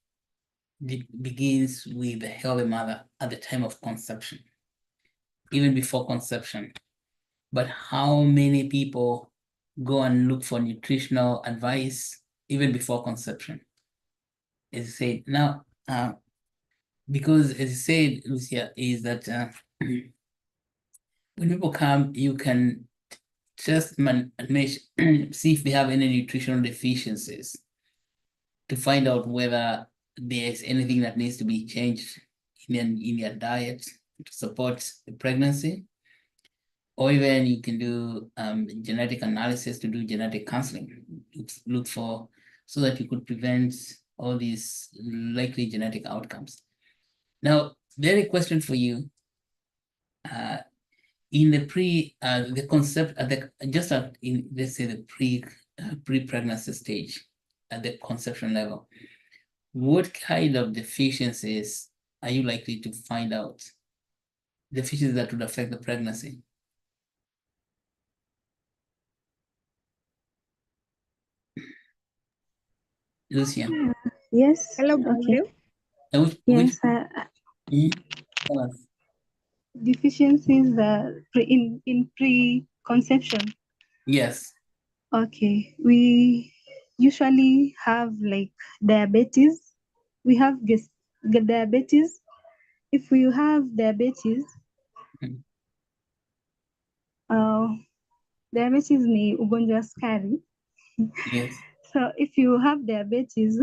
begins with a healthy mother at the time of conception, even before conception. but how many people go and look for nutritional advice even before conception? As I said, now, because as you said, Lucia, is that when people come, you can just see if they have any nutritional deficiencies to find out whether there's anything that needs to be changed in their diet to support the pregnancy. Or even you can do genetic analysis to do genetic counseling, look for, so that you could prevent all these likely genetic outcomes. Now, very question for you. In the concept at the just at in let's say the pre-pregnancy stage, at the conception level, what kind of deficiencies are you likely to find out? Deficiencies that would affect the pregnancy? Lucia. Yes. Hello, Okay. Brandon. Yes. Tell us. Deficiencies in pre-conception. Yes. Okay. We usually have like diabetes. We have diabetes. If we have diabetes, Mm. diabetes ni ugonjwa wa sukari. Yes. So if you have diabetes,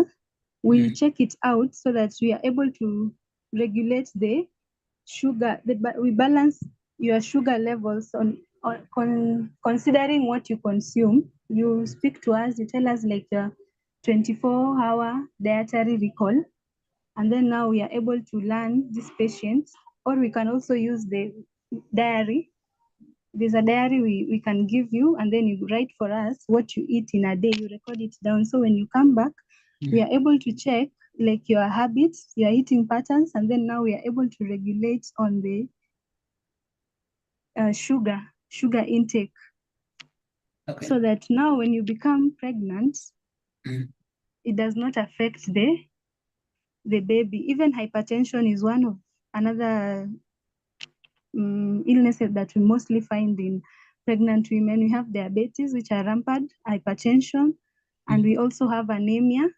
we check it out so that we are able to regulate the sugar. We balance your sugar levels considering what you consume. You speak to us, you tell us like a 24-hour dietary recall, and then now we are able to learn this patient, or we can also use the diary. There's a diary we can give you, and then you write for us what you eat in a day. You record it down. So when you come back, we are able to check like your habits, your eating patterns, and then now we are able to regulate on the sugar intake. Okay. So that now when you become pregnant, it does not affect the baby. Even hypertension is one of another illnesses that we mostly find in pregnant women. We have diabetes, which are rampant, hypertension, and we also have anemia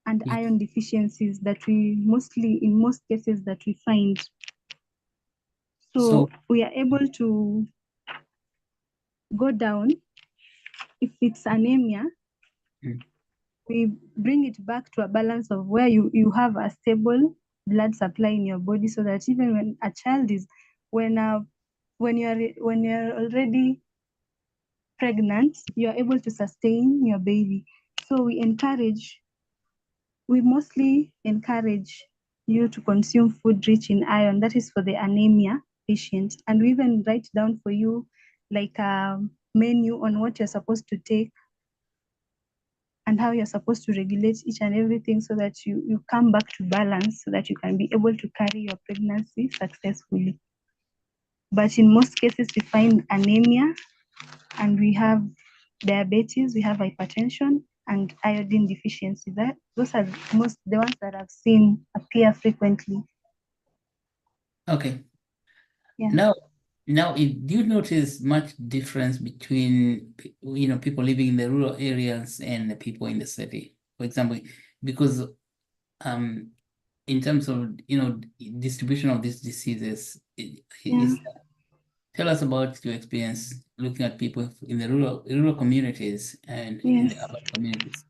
and iron deficiencies that we mostly, in most cases, that we find. So we are able to go down. If it's anemia, we bring it back to a balance of where you have a stable blood supply in your body, so that even when a child is, when you're already pregnant, you're able to sustain your baby. So we mostly encourage you to consume food rich in iron. That is for the anemia patient. And we even write down for you like a menu on what you're supposed to take and how you're supposed to regulate each and everything, so that you come back to balance, so that you can be able to carry your pregnancy successfully. But in most cases, we find anemia, and we have diabetes, we have hypertension, and iodine deficiency. Those are the ones that I've seen appear frequently. Okay. Yeah. Now, do you notice much difference between people living in the rural areas and the people in the city? For example, because in terms of distribution of these diseases, tell us about your experience looking at people in the rural communities and in the urban communities.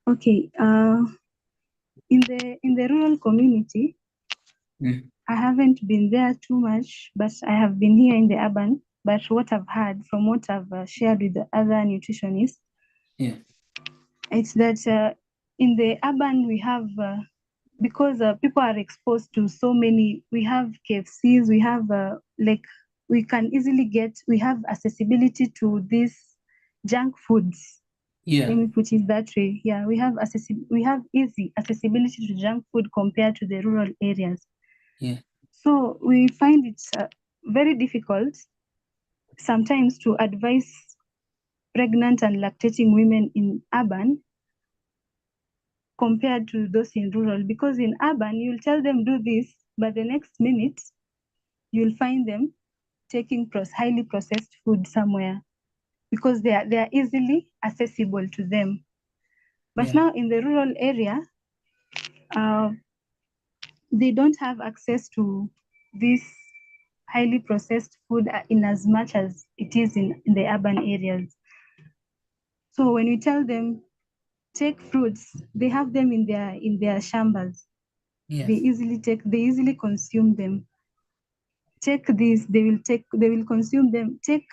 Okay. In the rural community, I haven't been there too much, but I have been here in the urban. But what I've heard from what I've shared with the other nutritionists, it's that in the urban we have, because people are exposed to so many, we have KFCs, we have we can easily we have accessibility to these junk foods. Yeah. Let me put it that way. Yeah, we have easy accessibility to junk food compared to the rural areas. Yeah. So we find it very difficult sometimes to advise pregnant and lactating women in urban compared to those in rural, because in urban you'll tell them do this, but the next minute you'll find them taking highly processed food somewhere because they are easily accessible to them. But Yeah. now in the rural area, they don't have access to this highly processed food in as much as it is in the urban areas. So when we tell them take fruits, they have them in their shambas. Yes. They easily consume them. Take this, they will consume them. Take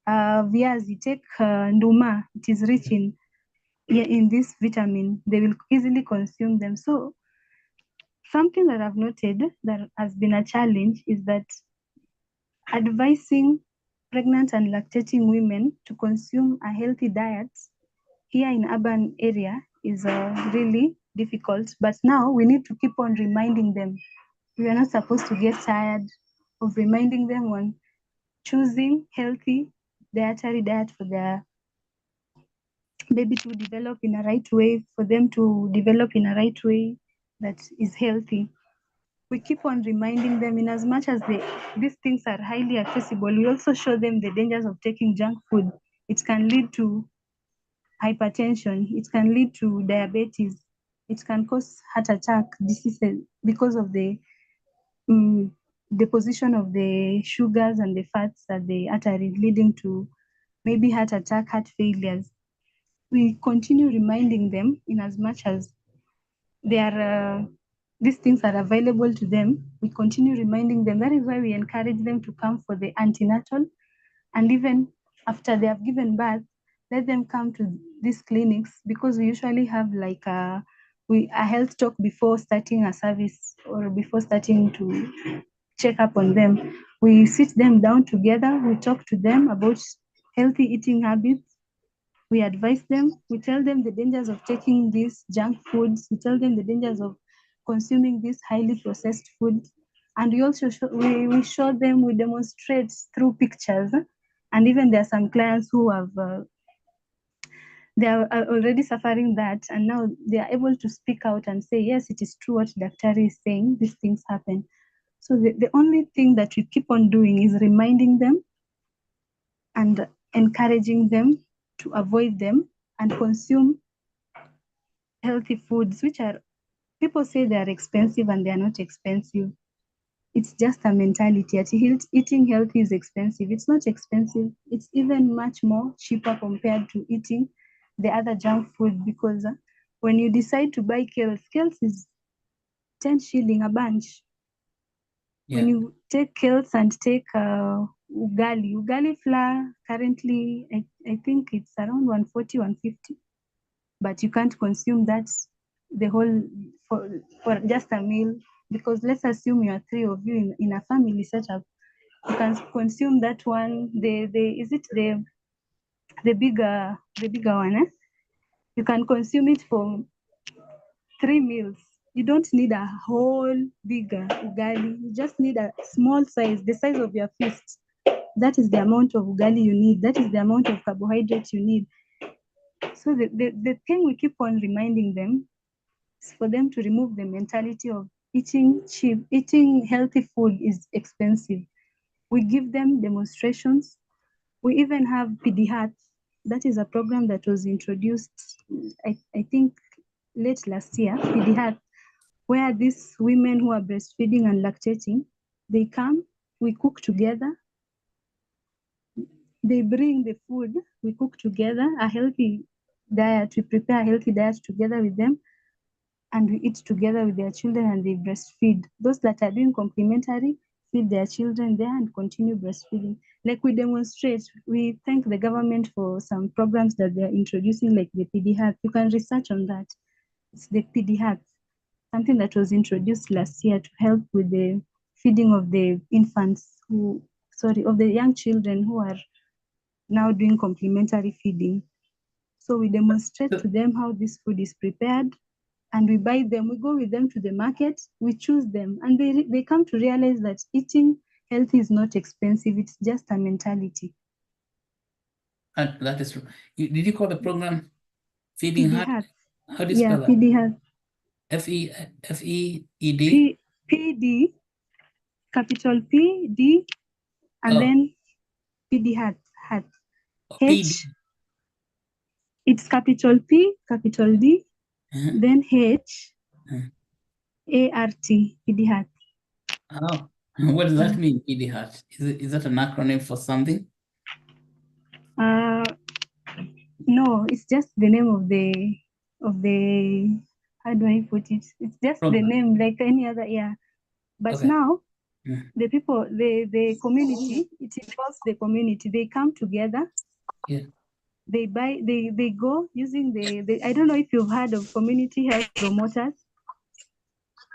viazi, take nduma, it is rich in this vitamin. They will easily consume them. So something that I've noted that has been a challenge is that advising pregnant and lactating women to consume a healthy diet here in urban area is really difficult. But now we need to keep on reminding them. We are not supposed to get tired of reminding them on choosing healthy dietary diet for their baby to develop in a right way, for them to develop in a right way that is healthy. We keep on reminding them in as much as these things are highly accessible. We also show them the dangers of taking junk food. It can lead to hypertension. It can lead to diabetes. It can cause heart attack diseases because of the deposition of the sugars and the fats at the artery, leading to maybe heart attack, heart failures. We continue reminding them in as much as these things are available to them. We continue reminding them. That is why we encourage them to come for the antenatal, and even after they have given birth, let them come to these clinics, because we usually have like a health talk before starting a service or before starting to check up on them. We sit them down together, we talk to them about healthy eating habits. We advise them, we tell them the dangers of taking these junk foods, we tell them the dangers of consuming these highly processed foods. And we also we show them, we demonstrate through pictures. And even there are some clients who have, they are already suffering that, and now they are able to speak out and say, yes, it is true what Daktari is saying, these things happen. So the only thing that we keep on doing is reminding them and encouraging them to avoid them and consume healthy foods, which are, people say they are expensive and they are not expensive. It's just a mentality. Eating healthy is expensive. It's not expensive. It's even much more cheaper compared to eating the other junk food, because when you decide to buy kales is 10 shilling a bunch. Yeah. When you take kales and take ugali flour, currently I think it's around 140, 150, but you can't consume that the whole for just a meal, because let's assume you are three of you in a family setup. You can consume that one. Is it the bigger one? You can consume it for 3 meals. You don't need a whole bigger ugali. You just need a small size, the size of your fist. That is the amount of ugali you need. That is the amount of carbohydrates you need. So the thing we keep on reminding them is for them to remove the mentality of eating cheap, eating healthy food is expensive. We give them demonstrations. We even have PD That is a program that was introduced, I think, late last year, PD where these women who are breastfeeding and lactating, they come, we cook together. They bring the food, we cook together, a healthy diet, we prepare a healthy diet together with them, and we eat together with their children and they breastfeed. Those that are doing complementary, feed their children there and continue breastfeeding. Like we demonstrate, we thank the government for some programs that they're introducing, like the PD Health. You can research on that. It's the PD Health, something that was introduced last year to help with the feeding of the of the young children who are now doing complementary feeding. So we demonstrate to them how this food is prepared, and we buy them. We go with them to the market, we choose them, and they come to realize that eating healthy is not expensive. It's just a mentality. And that is true. Did you call the program Feeding PD Heart? How do you Yeah, spell that? PD Heart. F-E-E-D? PD, capital P, D, and Oh. then PD hat. PD. H, it's capital P, capital D, then H, ART, PD hat. Oh, what does that mean, PD hat? Is that an acronym for something? No, it's just the name of the how do I put it? It's just the Program. name like any other, yeah. But Okay. now the people, the community, it involves the community. They come together. Yeah. They go using the I don't know if you've heard of community health promoters.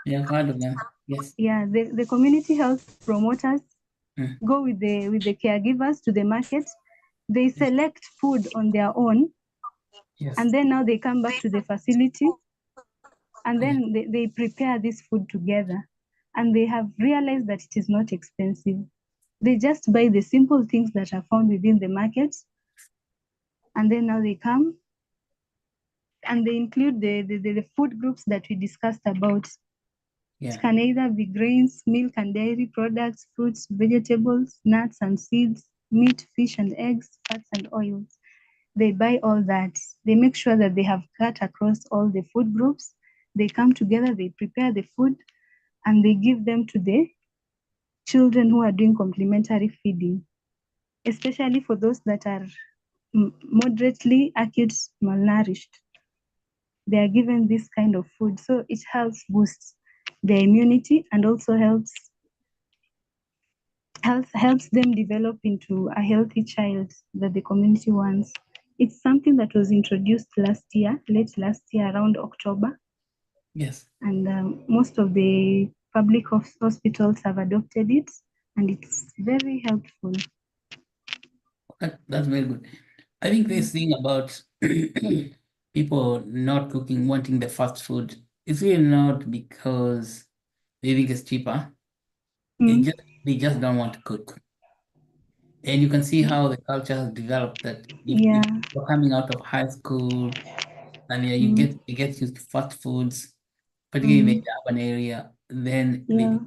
Yeah, I've heard of them. Yes. Yeah, the community health promoters go with the caregivers to the market. They select food on their own. Yes. And then now they come back to the facility and then they prepare this food together. And they have realized that it is not expensive. They just buy the simple things that are found within the market. And then now they come and they include the food groups that we discussed about. Yeah. It can either be grains, milk and dairy products, fruits, vegetables, nuts and seeds, meat, fish and eggs, fats and oils. They buy all that. They make sure that they have cut across all the food groups. They come together, they prepare the food, and they give them to the children who are doing complementary feeding, especially for those that are moderately acute malnourished. They are given this kind of food. So it helps boost their immunity and also helps them develop into a healthy child that the community wants. It's something that was introduced late last year, around October. Yes. And most of the public hospitals have adopted it, and it's very helpful. That's very good. I think this thing about people not cooking, wanting the fast food, is really not because they think it's cheaper. They just don't want to cook. And you can see how the culture has developed that if you're coming out of high school and you get used to fast foods, particularly in the urban area, then they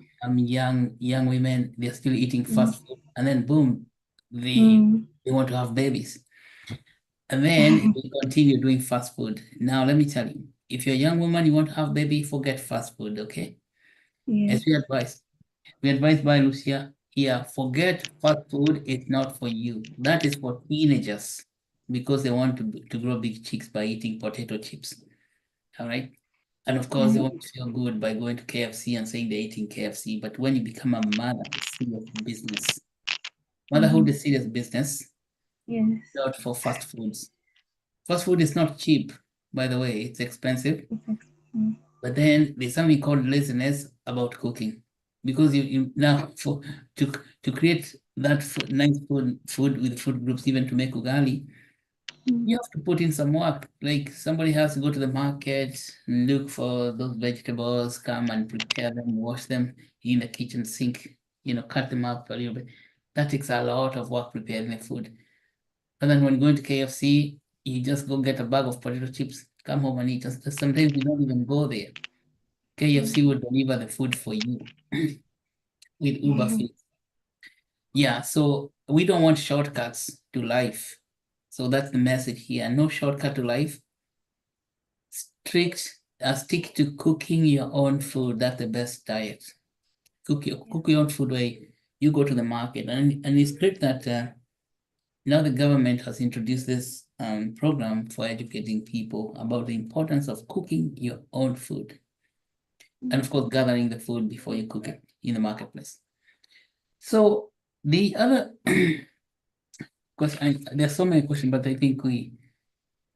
young women, they're still eating fast food, and then boom, they want to have babies. And then they continue doing fast food. Now let me tell you, if you're a young woman, you want to have baby, forget fast food, okay? As we advise. We advise by Lucia here, forget fast food, it's not for you. That is for teenagers because they want to grow big cheeks by eating potato chips. All right. And of course, they want to feel good by going to KFC and saying they're eating KFC. But when you become a mother, it's serious business. Motherhood is serious business. Yes. Not for fast foods. Fast food is not cheap, by the way, it's expensive. But then there's something called laziness about cooking. Because you now to create that nice food with food groups, even to make ugali, you have to put in some work. Like somebody has to go to the market, look for those vegetables, come and prepare them, wash them in the kitchen sink, cut them up a little bit. That takes a lot of work preparing the food. And then when going to KFC, you just go get a bag of potato chips, come home and eat. Sometimes you don't even go there. KFC will deliver the food for you with Uber Feeds. Yeah, so we don't want shortcuts to life. So that's the message here. No shortcut to life. Stick to cooking your own food. That's the best diet. Cook your own food way. You go to the market. And it's great that now the government has introduced this program for educating people about the importance of cooking your own food. And of course, gathering the food before you cook it in the marketplace. So the other question, there's so many questions, but I think we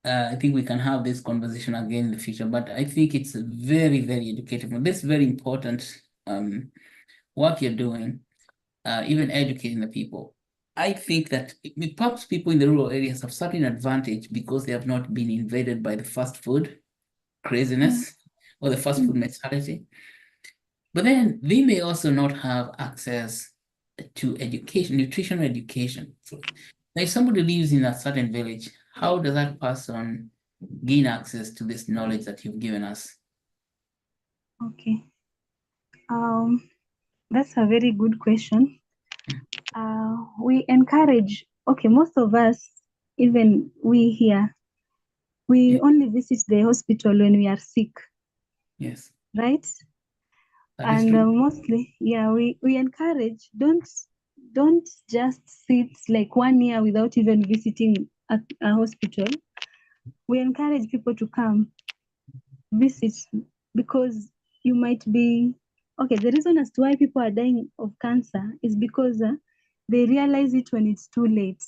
can have this conversation again in the future. But I think it's very, very educative. This is very important work you're doing, even educating the people. I think that perhaps people in the rural areas have certain advantage because they have not been invaded by the fast food craziness or the fast food mentality. But then they may also not have access to education, nutritional education. Now, if somebody lives in a certain village, how does that person gain access to this knowledge that you've given us? Okay. That's a very good question. we encourage, okay, most of us, even we here, we Yeah. only visit the hospital when we are sick, Yes, right? that is And true. mostly, yeah, we encourage, don't just sit like 1 year without even visiting a hospital. We encourage people to come visit, because you might be, okay, the reason as to why people are dying of cancer is because they realize it when it's too late.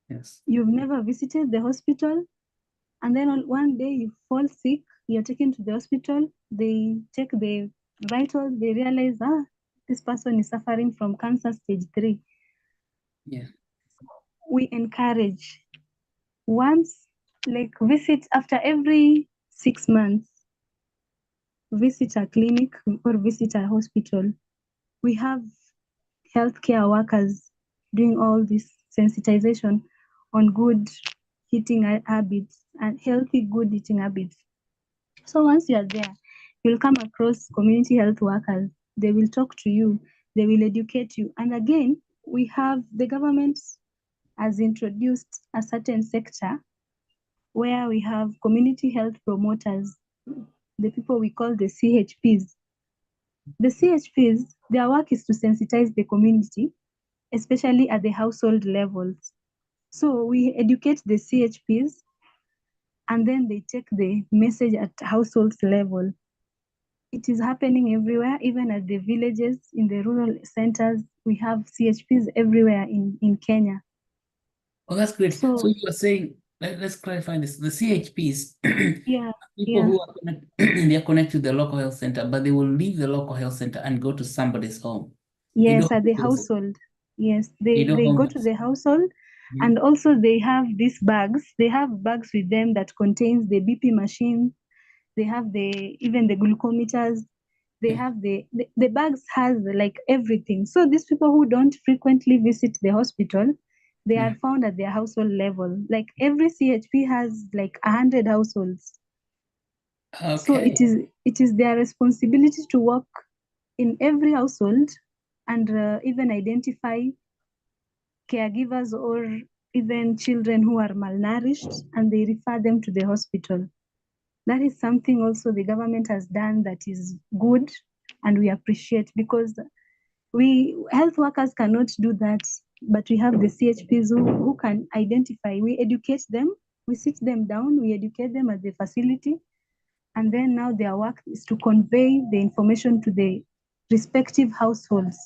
Yes. You've never visited the hospital, and then on one day you fall sick, you're taken to the hospital, they check the vitals, they realize, this person is suffering from cancer stage 3. Yeah. We encourage, once, like, visit after every 6 months, visit a clinic or visit a hospital. We have healthcare workers doing all this sensitization on good eating habits and healthy good eating habits. So once you are there, you'll come across community health workers. They will talk to you, they will educate you. And again, we have the government has introduced a certain sector where we have community health promoters, the people we call the CHPs. The CHPs, their work is to sensitize the community, especially at the household levels. So we educate the CHPs, and then they take the message at household level. It is happening everywhere, even at the villages, in the rural centers. We have CHPs everywhere in Kenya. Oh, that's great. So So you are saying, let's clarify this. The CHPs, yeah, people yeah, who are they are connected to the local health center, but they will leave the local health center and go to somebody's home. They yes, don't at the visit. household. Yes, They don't they home go to visit. the household, Mhm. and also they have these bags. They have bags with them that contains the BP machine. They have even the glucometers. They Yeah. have the bags has like everything. So these people who don't frequently visit the hospital, they Yeah. are found at their household level. Like every CHP has like 100 households. So Okay. it is their responsibility to work in every household, and even identify caregivers or even children who are malnourished, and they refer them to the hospital. That is something also the government has done that is good, and we appreciate, because we health workers cannot do that, but we have the CHPs who can identify. We educate them, we sit them down, we educate them at the facility, and then now their work is to convey the information to the respective households.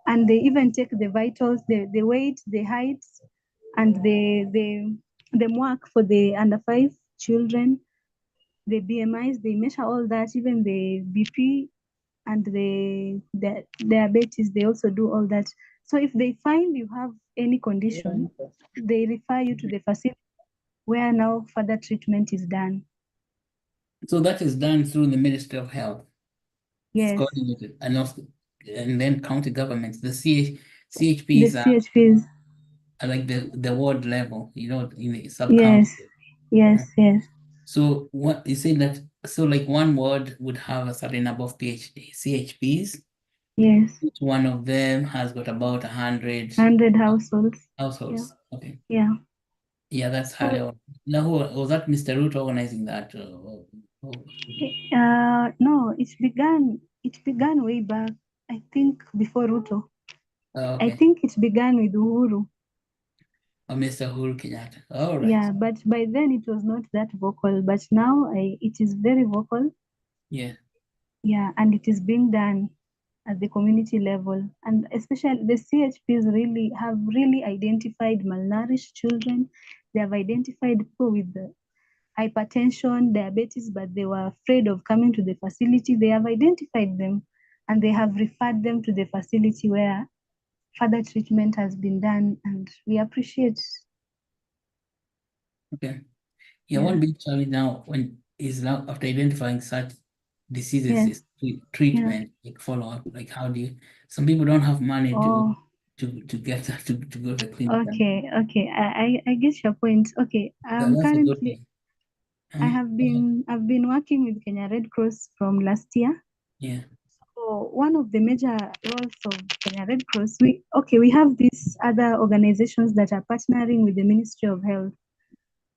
And they even take the vitals, the weight, the height, and the mark for the under 5 children, the BMIs, they measure all that, even the BP and the diabetes, they also do all that. So if they find you have any condition, they refer you to the facility where now further treatment is done. So that is done through the Ministry of Health. It's Yes, coordinated, and also, and then county governments. The the CHPs CHPs. are like the ward level, in the Yes, sub-county. yes, yes, So what you say that, so like one ward would have a certain number of CHPs. yes. Each one of them has got about 100 100 households. Yeah, households. Okay. yeah. Yeah, that's So, highly. Now, who was that? Mr. Root organizing that? no, it began way back, I think before Ruto. I Okay. think it began with Uhuru. Mr. Uhuru Kenyatta. All right. Yeah, but by then it was not that vocal, but now it is very vocal. Yeah. Yeah, and it is being done at the community level, and especially the CHPs have really identified malnourished children. They have identified people with the hypertension, diabetes, but they were afraid of coming to the facility. They have identified them, and they have referred them to the facility where further treatment has been done, and we appreciate. Okay. Yeah, Yeah, one big challenge now when is now after identifying such diseases yes, is yeah. treatment, like follow-up. Like how do you, some people don't have money Oh, to get to go to the clinic. okay, okay. I get your point. Okay, That's a good currently thing. Huh? I've been working with Kenya Red Cross from last year. Yeah. So So one of the major roles of Kenya Red Cross, we have these other organizations that are partnering with the Ministry of Health.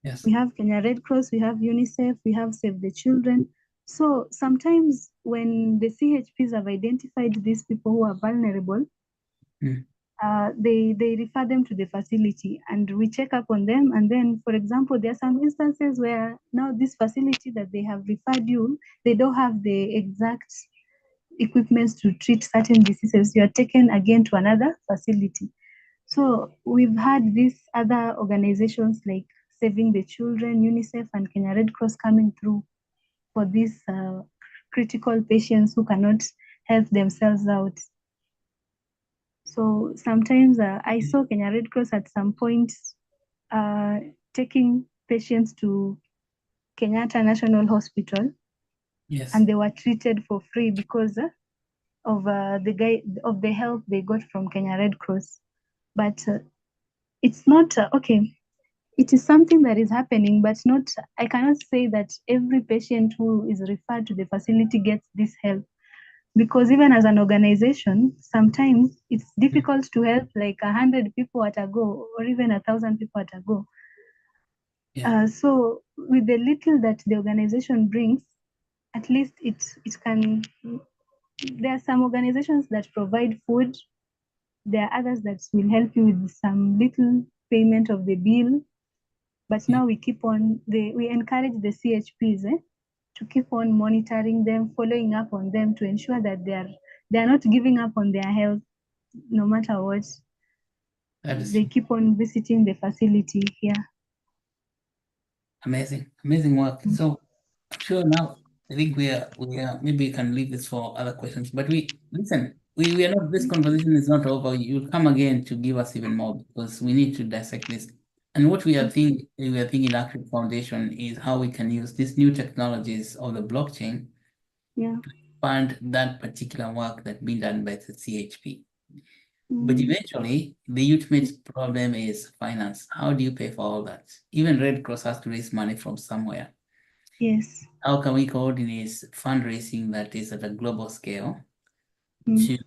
Yes. We have Kenya Red Cross, we have UNICEF, we have Save the Children. So sometimes when the CHPs have identified these people who are vulnerable, they refer them to the facility and we check up on them. And then, for example, there are some instances where now this facility that they have referred you, they don't have the exact equipment to treat certain diseases. You are taken again to another facility. So we've had these other organizations like Saving the Children, UNICEF, and Kenya Red Cross coming through for these critical patients who cannot help themselves out. So sometimes I saw Kenya Red Cross at some point taking patients to Kenyatta National Hospital, Yes. and they were treated for free because of the help they got from Kenya Red Cross. But it's not okay. It is something that is happening, but not. I cannot say that every patient who is referred to the facility gets this help, because even as an organization, sometimes it's difficult to help like 100 people at a go, or even 1,000 people at a go. Yeah. So with the little that the organization brings, at least it can. There are some organizations that provide food. There are others that will help you with some little payment of the bill. But now we encourage the CHPs to keep on monitoring them, following up on them to ensure that they are not giving up on their health no matter what. They keep on visiting the facility here. Amazing work. So I'm sure now I think we are maybe we can leave this for other questions. But we are not, this conversation is not over. You'll come again to give us even more because we need to dissect this. And what we are thinking in Actuate Foundation is how we can use these new technologies of the blockchain to fund that particular work that's being done by the CHP. But eventually, the ultimate problem is finance. How do you pay for all that? Even Red Cross has to raise money from somewhere. Yes. How can we coordinate fundraising that is at a global scale to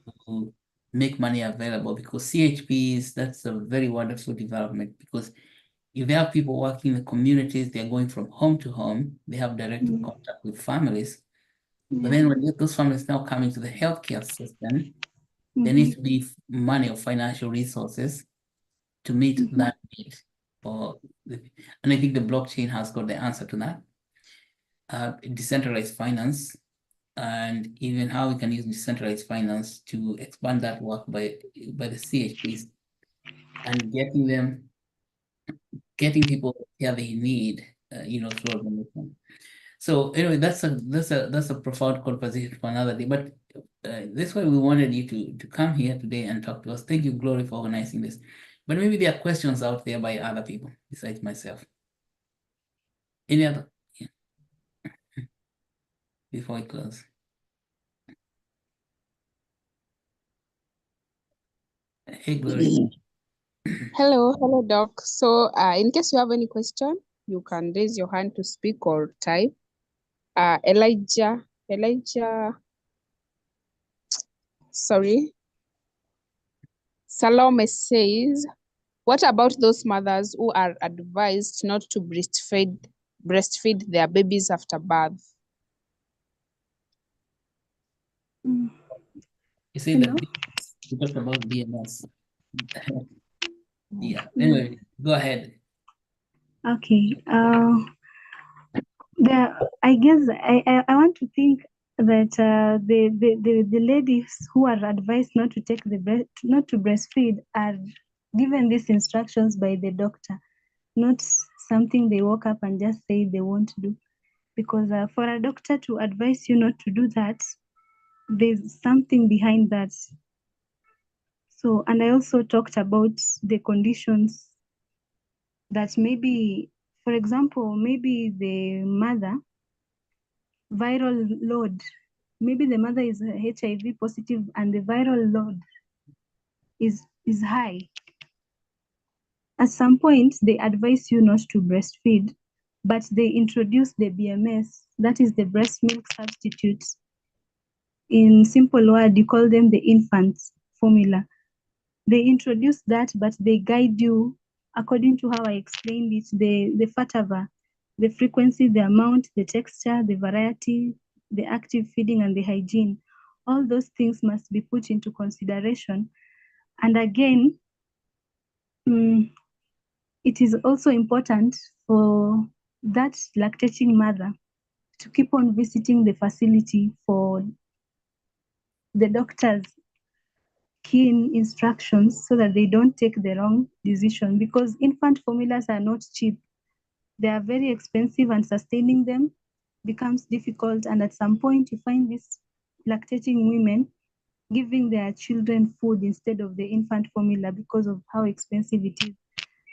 make money available? Because CHPs, that's a very wonderful development, because if they have people working in the communities, they're going from home to home, they have direct contact with families. But then when those families now come into the healthcare system, there needs to be money or financial resources to meet that need. And I think the blockchain has got the answer to that. Decentralized finance, and even how we can use decentralized finance to expand that work by the CHPs and getting people care they need, throughout the movement. So anyway, that's a profound conversation for another day. But that's why we wanted you to come here today and talk to us. Thank you, Glory, for organizing this. But maybe there are questions out there by other people besides myself. Any other? Yeah. Before I close. Hey, Glory. Hello, Doc. So, in case you have any question, you can raise your hand to speak or type. Elijah, sorry. Salome says, what about those mothers who are advised not to breastfeed their babies after birth? You say that we talked about BMS. Yeah. Anyway, go ahead. Okay. I guess I want to think that the ladies who are advised not to breastfeed are given these instructions by the doctor, not something they woke up and just say they won't do. Because for a doctor to advise you not to do that, there's something behind that. So, and I also talked about the conditions that maybe, for example, maybe the mother, viral load, maybe the mother is HIV positive and the viral load is high. At some point, they advise you not to breastfeed, but they introduce the BMS, that is the breast milk substitute. in simple word, you call them the infant formula. They introduce that, but they guide you according to how I explained it, the fatava, the frequency, the amount, the texture, the variety, the active feeding, and the hygiene. All those things must be put into consideration. And again, it is also important for that lactating mother to keep on visiting the facility for the doctor's keen instructions so that they don't take the wrong decision, because infant formulas are not cheap. They are very expensive and sustaining them becomes difficult. And at some point, you find these lactating women giving their children food instead of the infant formula because of how expensive it is.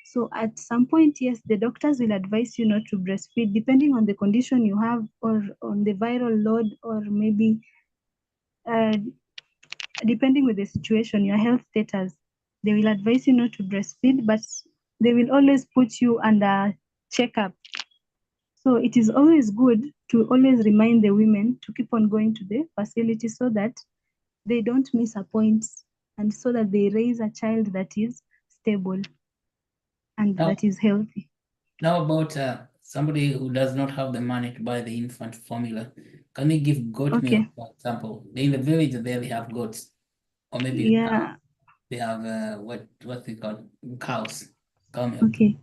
So at some point, yes, the doctors will advise you not to breastfeed depending on the condition you have or on the viral load, or maybe depending with the situation, your health status. They will advise you not to breastfeed, but they will always put you under checkup. So it is always good to always remind the women to keep on going to the facility so that they don't miss a point, and so that they raise a child that is stable and Now, that is healthy. now about somebody who does not have the money to buy the infant formula, can they give goat milk, Okay. for example? In the village, there they have goats, or maybe Yeah. they have what they call cows, cow milk. Okay.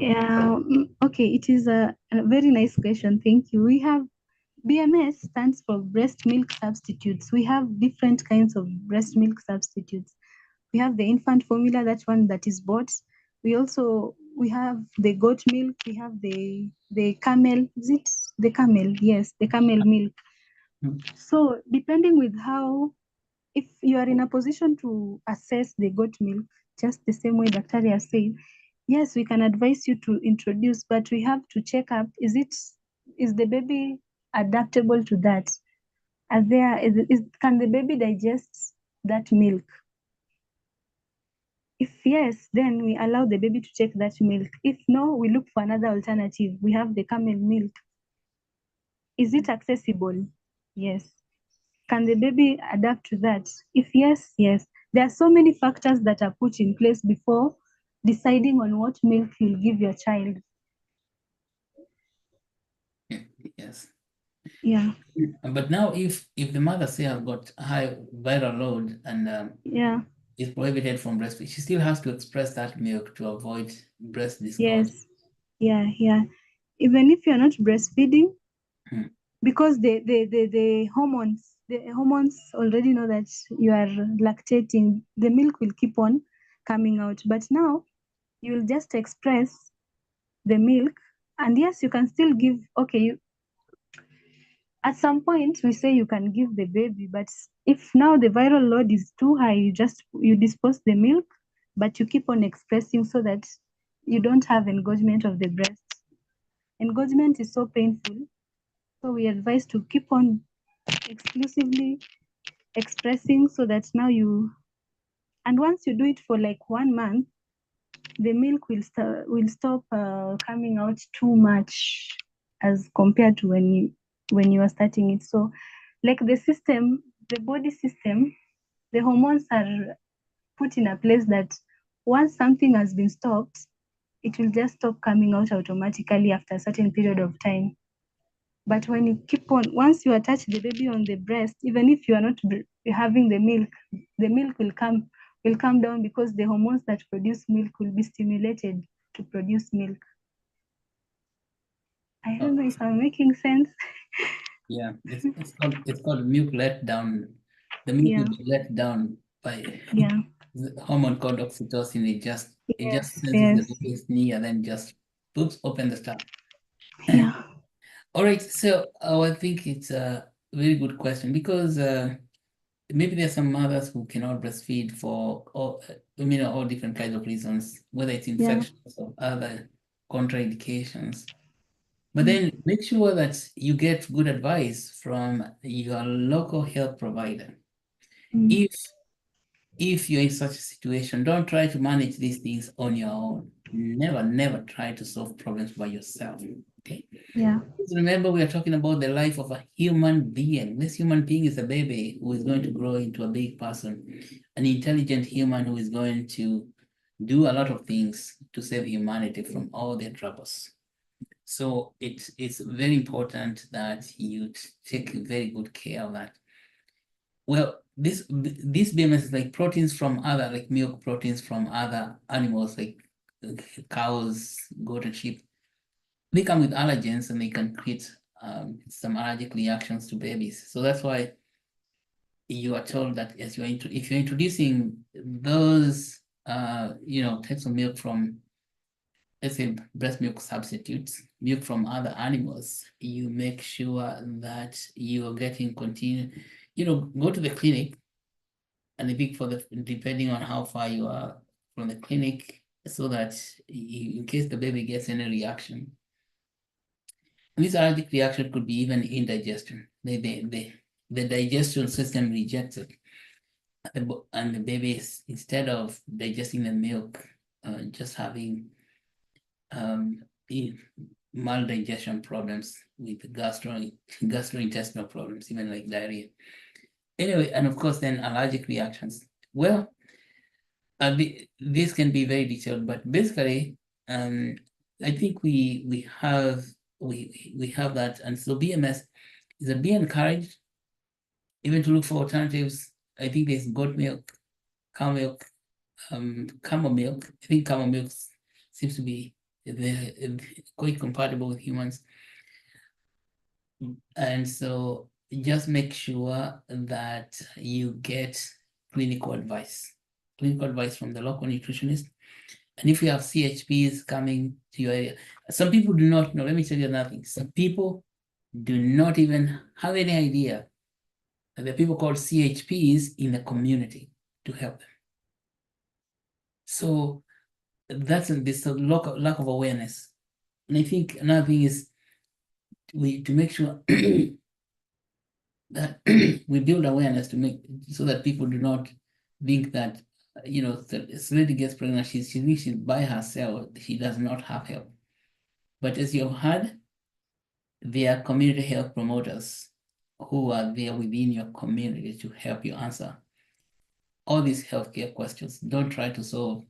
Yeah. Okay. It is a very nice question. Thank you. We have BMS stands for breast milk substitutes. We have different kinds of breast milk substitutes. We have the infant formula, that one that is bought. We have the goat milk. We have the camel. Is it the camel? Yes, the camel milk. Mm. So depending with how, if you are in a position to assess the goat milk, just the same way Dr. has said, yes, we can advise you to introduce, but we have to check up, is the baby adaptable to that? Can the baby digest that milk? If yes, then we allow the baby to take that milk. If no, we look for another alternative. We have the camel milk. Is it accessible? Yes. Can the baby adapt to that? If yes, yes. There are so many factors that are put in place before deciding on what milk you'll give your child. Yes. Yeah, But now, if the mother say has got high viral load and yeah, is prohibited from breastfeeding, she still has to express that milk to avoid breast discord. yes, yeah. Even if you're not breastfeeding, Hmm. because the hormones already know that you are lactating, the milk will keep on coming out. But now you will just express the milk, and yes, you can still give. Okay, at some point we say you can give the baby, but if now the viral load is too high, you dispose the milk, but you keep on expressing so that you don't have engorgement of the breast. Engorgement is so painful, so we advise to keep on exclusively expressing so that now and once you do it for like 1 month, the milk will stop coming out too much as compared to when you are starting it. So like the body system, the hormones are put in a place that once something has been stopped, it will just stop coming out automatically after a certain period of time. But when you keep on, once you attach the baby on the breast, even if you are not having the milk will come down, because the hormones that produce milk will be stimulated to produce milk. I don't know if I'm making sense. Yeah, it's called milk let down. The milk Yeah, will be let down by yeah, the hormone called oxytocin. It just yes, senses the yes, baby's knee and then just oops, open the stuff. yeah, All right, so I think it's a very good question because maybe there's some mothers who cannot breastfeed for all different kinds of reasons, whether it's yeah. infections or other contraindications. But Mm, then make sure that you get good advice from your local health provider. mm, If you're in such a situation, don't try to manage these things on your own. Never try to solve problems by yourself. Okay. Yeah. Remember, we are talking about the life of a human being. This human being is a baby who is going to grow into a big person, an intelligent human who is going to do a lot of things to save humanity from all their troubles. So it's very important that you take very good care of that. Well, this BMS is like proteins from other, like milk proteins from other animals, like cows, goat, and sheep. They come with allergens and they can create some allergic reactions to babies. So that's why you are told that as if you're introducing those types of milk from, let's say, breast milk substitutes, milk from other animals, you make sure that you are getting go to the clinic and depending on how far you are from the clinic, so that in case the baby gets any reaction. And this allergic reaction could be even indigestion. The digestion system rejects it. And the baby is, instead of digesting the milk, just having maldigestion problems with gastrointestinal problems, even like diarrhea. Anyway, and of course, then allergic reactions. Well, this can be very detailed, but basically, I think we have that, and so BMS is be encouraged even to look for alternatives. I think there's goat milk, cow milk, camel milk. I think camel milk seems to be quite compatible with humans. And so just make sure that you get clinical advice from the local nutritionist. And if you have CHPs coming to your area, some people do not know. Let me tell you another thing. Some people do not even have any idea that there are people called CHPs in the community to help them. So that's this lack of awareness. And I think another thing is to make sure that we build awareness so that people do not think that this lady gets pregnant, she thinks she's by herself, she does not have help. But as you've heard, there are community health promoters who are there within your community to help you answer all these healthcare questions. Don't try to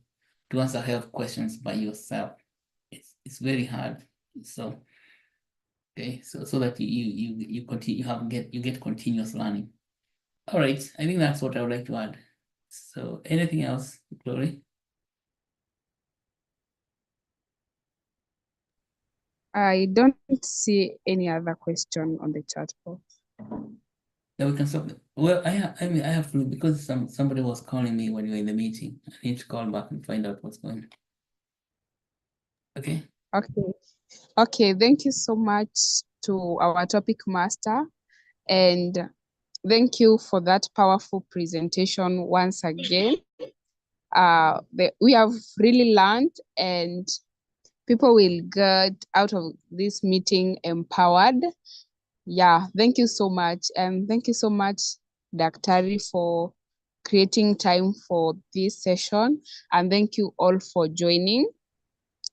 answer health questions by yourself. It's very hard. So okay, so that you continue you get continuous learning. All right, I think that's what I would like to add. So anything else, Glory? I don't see any other question on the chat box. Then we can stop. Well, I have to, because somebody was calling me when you were in the meeting. I need to call back and find out what's going on. Okay. Okay, thank you so much to our topic master, and thank you for that powerful presentation once again. We have really learned, and people will get out of this meeting empowered. Yeah, thank you so much. And thank you so much, Daktari, for creating time for this session. And thank you all for joining.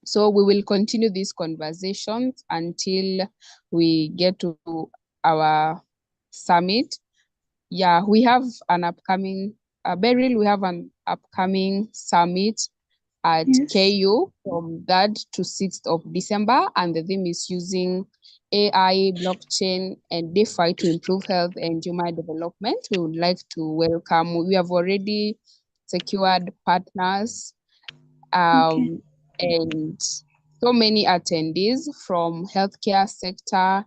So we will continue these conversations until we get to our summit. Yeah, we have an upcoming, Beryl, we have an upcoming summit at KU from 3rd to 6th of December, and the theme is using AI, blockchain, and DeFi to improve health and human development. We would like to welcome, we have already secured partners and so many attendees from healthcare sector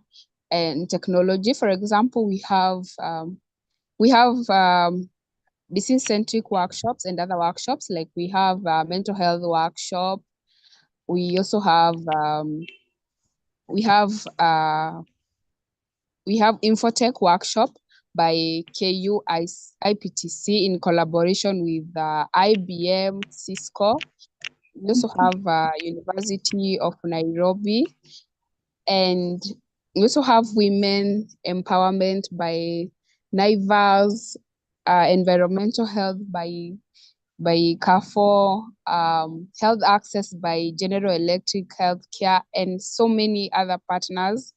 and technology. For example, we have business-centric workshops and other workshops, like we have a mental health workshop. We also have Infotech workshop by KU IPTC in collaboration with IBM, Cisco. We also have University of Nairobi, and we also have women empowerment by NIVAS, environmental health by by CAREFOR, health access by General Electric Healthcare, and so many other partners.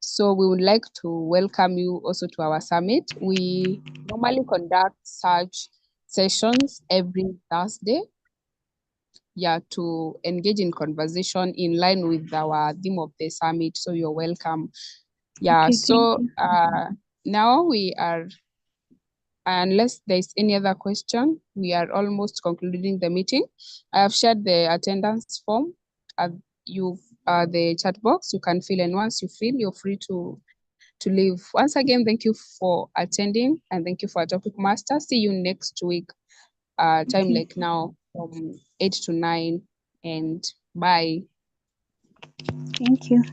So we would like to welcome you also to our summit. We normally conduct such sessions every Thursday, to engage in conversation in line with our theme of the summit. So you're welcome. Okay, So thank you. now we are, unless there's any other question, we are almost concluding the meeting. I have shared the attendance form. The chat box, you can fill, and once you fill, you're free to leave. Once again, thank you for attending, and thank you for our topic master. See you next week, time Okay. like now from 8 to 9, and bye. Thank you.